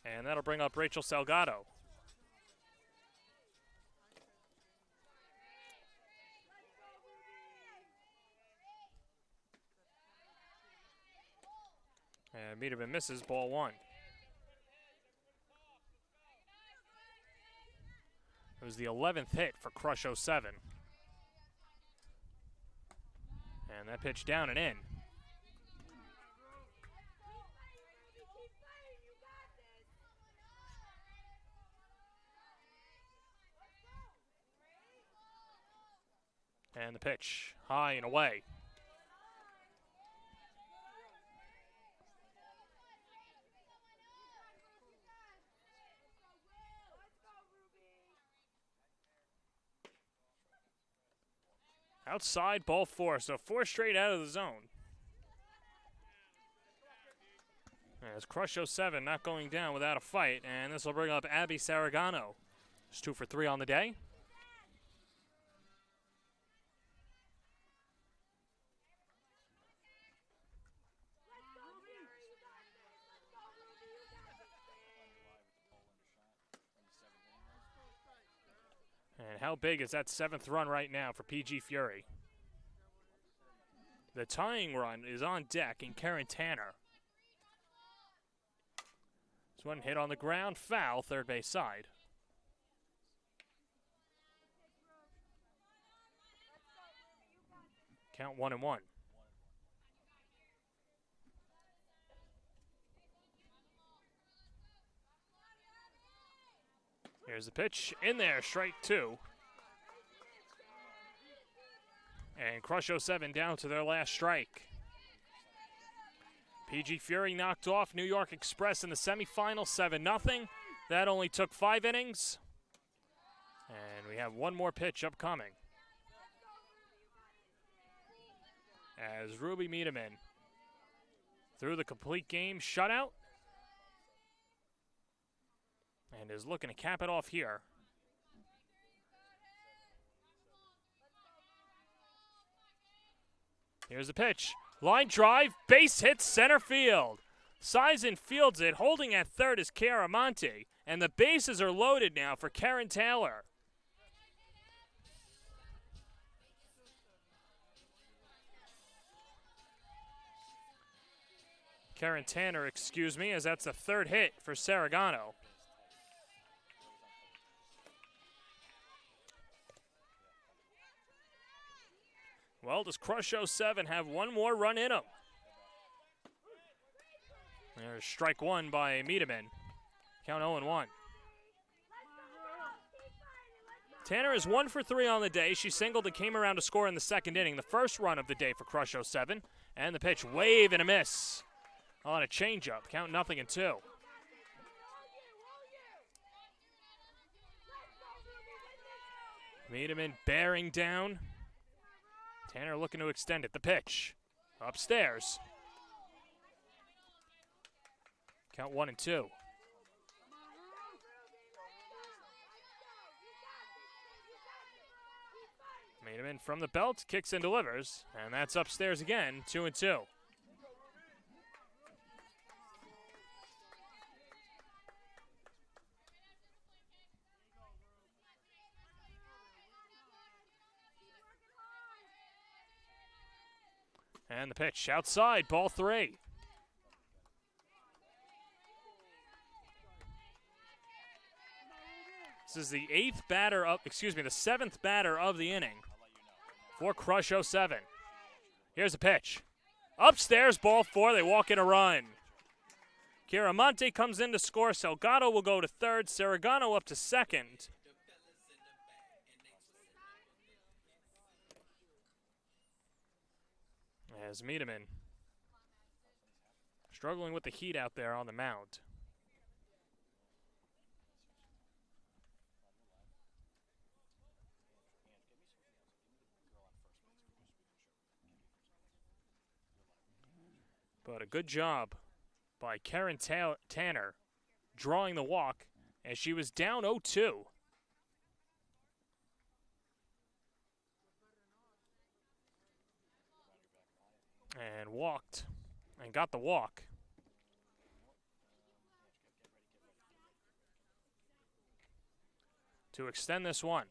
And that'll bring up Rachel Salgado. And Biederman misses, ball 1. It was the 11th hit for Crush 07. And that pitch down and in. And the pitch, high and away. Outside, ball 4, so 4 straight out of the zone. As Crush 07 not going down without a fight, and this will bring up Abby Saragano. She's 2 for 3 on the day. And how big is that 7th run right now for PG Fury? The tying run is on deck in Karen Tanner. This one hit on the ground, foul, third base side. Count 1-1. Here's the pitch, in there, strike 2. And Crush 07 down to their last strike. PG Fury knocked off New York Express in the semifinal, 7-0. That only took 5 innings. And we have one more pitch upcoming. As Ruby Miedemann threw the complete game shutout and is looking to cap it off here. Here's the pitch. Line drive, base hit center field. Sison fields it, holding at third is Chiaramonte, and the bases are loaded now for Karen Taylor. Karen Tanner, excuse me, as that's the third hit for Salgado. Well, does Crush 07 have one more run in him? There's strike one by Miedemann. Count 0-1. Tanner is 1 for 3 on the day. She singled and came around to score in the second inning, the first run of the day for Crush 07. And the pitch, wave and a miss on a changeup. Count 0-2. Miedemann bearing down. Tanner looking to extend it. The pitch. Upstairs. Count 1-2. Miedemann from the belt, kicks and delivers. And that's upstairs again, 2-2. And the pitch outside, ball 3. This is the the 7th batter of the inning for Crush 07. Here's the pitch. Upstairs, ball 4, they walk in a run. Chiaramonte comes in to score. Salgado will go to third. Saragano up to second. As Miedemann struggling with the heat out there on the mound. But a good job by Karen Tanner drawing the walk as she was down 0-2. And walked and got the walk. To extend this one.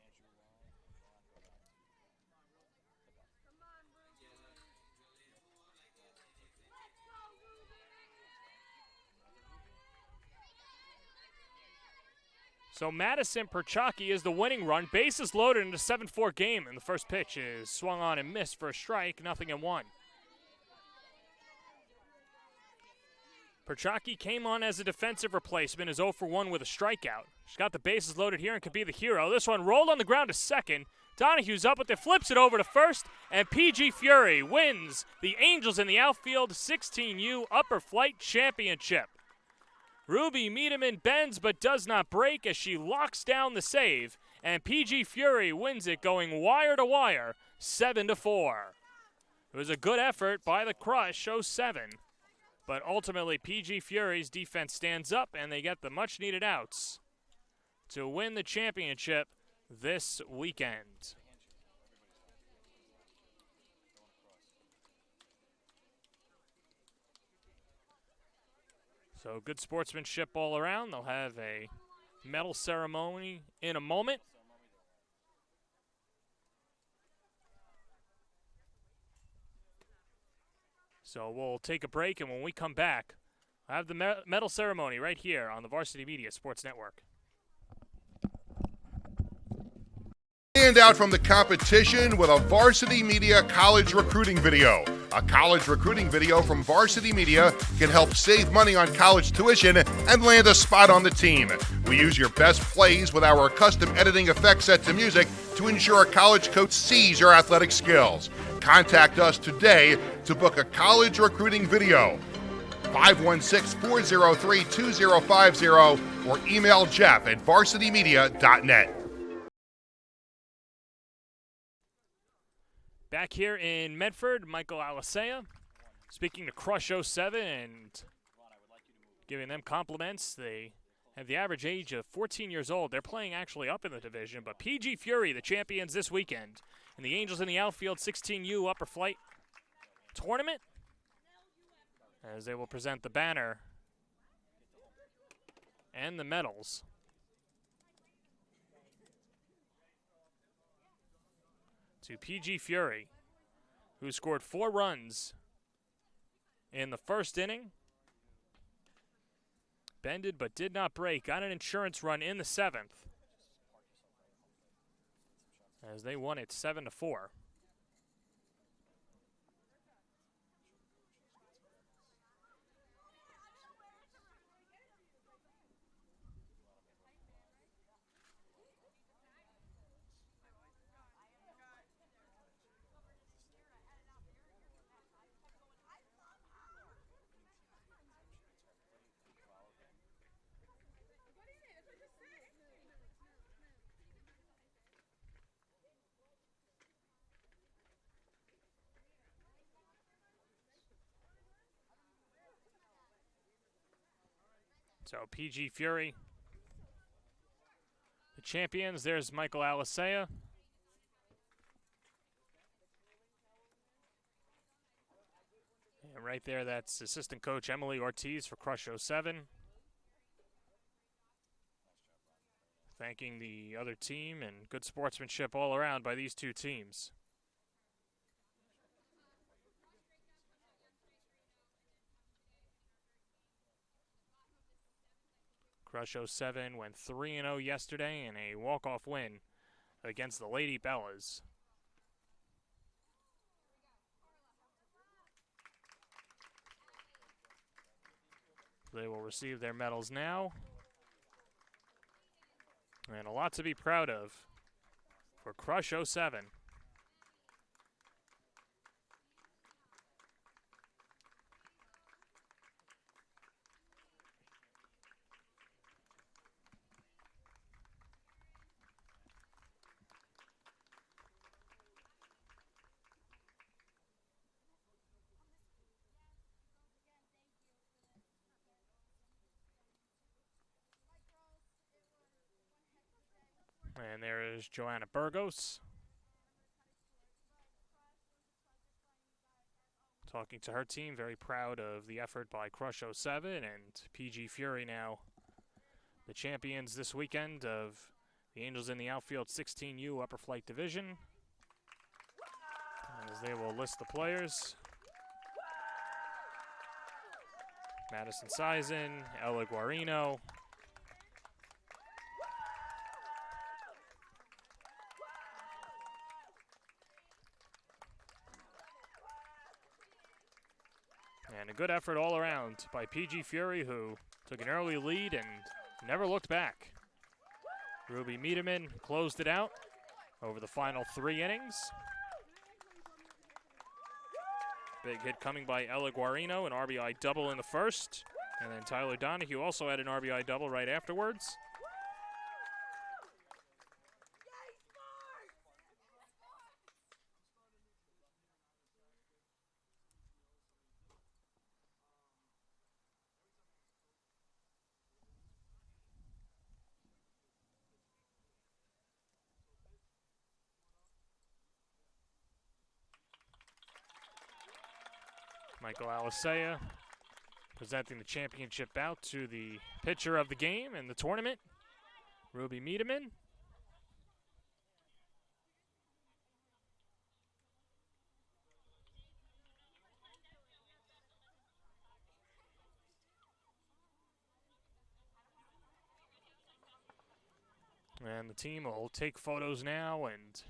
So Madison Perchaki is the winning run. Bases loaded in a 7-4 game, and the first pitch is swung on and missed for a strike, 0-1. Perchaki came on as a defensive replacement, is 0 for 1 with a strikeout. She's got the bases loaded here and could be the hero. This one rolled on the ground to second. Donahue's up with it, flips it over to first, and PG Fury wins the Angels in the Outfield 16U Upper Flight Championship. Ruby Miedemann bends but does not break as she locks down the save, and PG Fury wins it going wire to wire, 7-4. It was a good effort by the Crush 07. But ultimately, PG Fury's defense stands up, and they get the much-needed outs to win the championship this weekend. So good sportsmanship all around. They'll have a medal ceremony in a moment. So we'll take a break, and when we come back, I have the medal ceremony right here on the Varsity Media Sports Network. Stand out from the competition with a Varsity Media college recruiting video. A college recruiting video from Varsity Media can help save money on college tuition and land a spot on the team. We use your best plays with our custom editing effect set to music to ensure a college coach sees your athletic skills. Contact us today to book a college recruiting video. 516-403-2050 or email jeff@varsitymedia.net. Back here in Medford, Michael Alicea speaking to Crush 07 and giving them compliments. They have the average age of 14 years old. They're playing actually up in the division, but PG Fury, the champions this weekend, and the Angels in the outfield 16U upper flight tournament, as they will present the banner and the medals to PG Fury, who scored 4 runs in the first inning. Bended but did not break. Got an insurance run in the 7th, as they won it 7-4. So PG Fury, the champions. There's Michael Alisea. And right there, that's assistant coach Emily Ortiz for Crush 07. Thanking the other team, and good sportsmanship all around by these two teams. Crush 07 went 3-0 yesterday in a walk-off win against the Lady Bellas. They will receive their medals now. And a lot to be proud of for Crush 07. And there is Joanna Burgos talking to her team, very proud of the effort by Crush 07 and PG Fury now the champions this weekend of the Angels in the outfield 16U upper flight division. As they will list the players: Madison Sison, Ella Guarino, and a good effort all around by PG Fury, who took an early lead and never looked back. Ruby Miedemann closed it out over the final 3 innings. Big hit coming by Ella Guarino, an RBI double in the first. And then Tyler Donahue also had an RBI double right afterwards. Michael Alisea presenting the championship bout to the pitcher of the game and the tournament, Ruby Miedemann. And the team will take photos now and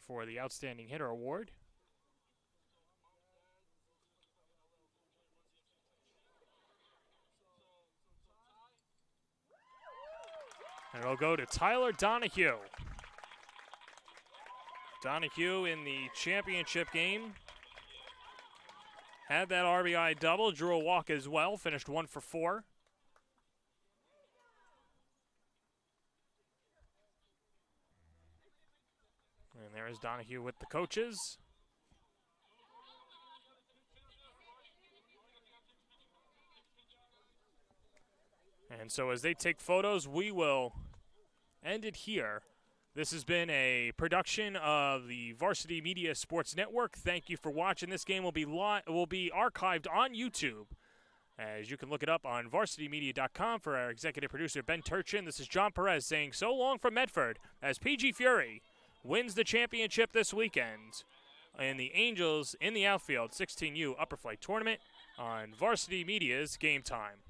for the Outstanding Hitter Award. And it'll go to Tyler Donahue. Donahue in the championship game had that RBI double, drew a walk as well, finished 1 for 4. And there is Donahue with the coaches. And so as they take photos, we will end it here. This has been a production of the Varsity Media Sports Network. Thank you for watching. This game will be archived on YouTube, as you can look it up on varsitymedia.com. For our executive producer, Ben Turchin, this is John Perez saying so long from Medford as PG Fury wins the championship this weekend. And the Angels in the outfield, 16U Upper Flight Tournament on Varsity Media's Game Time.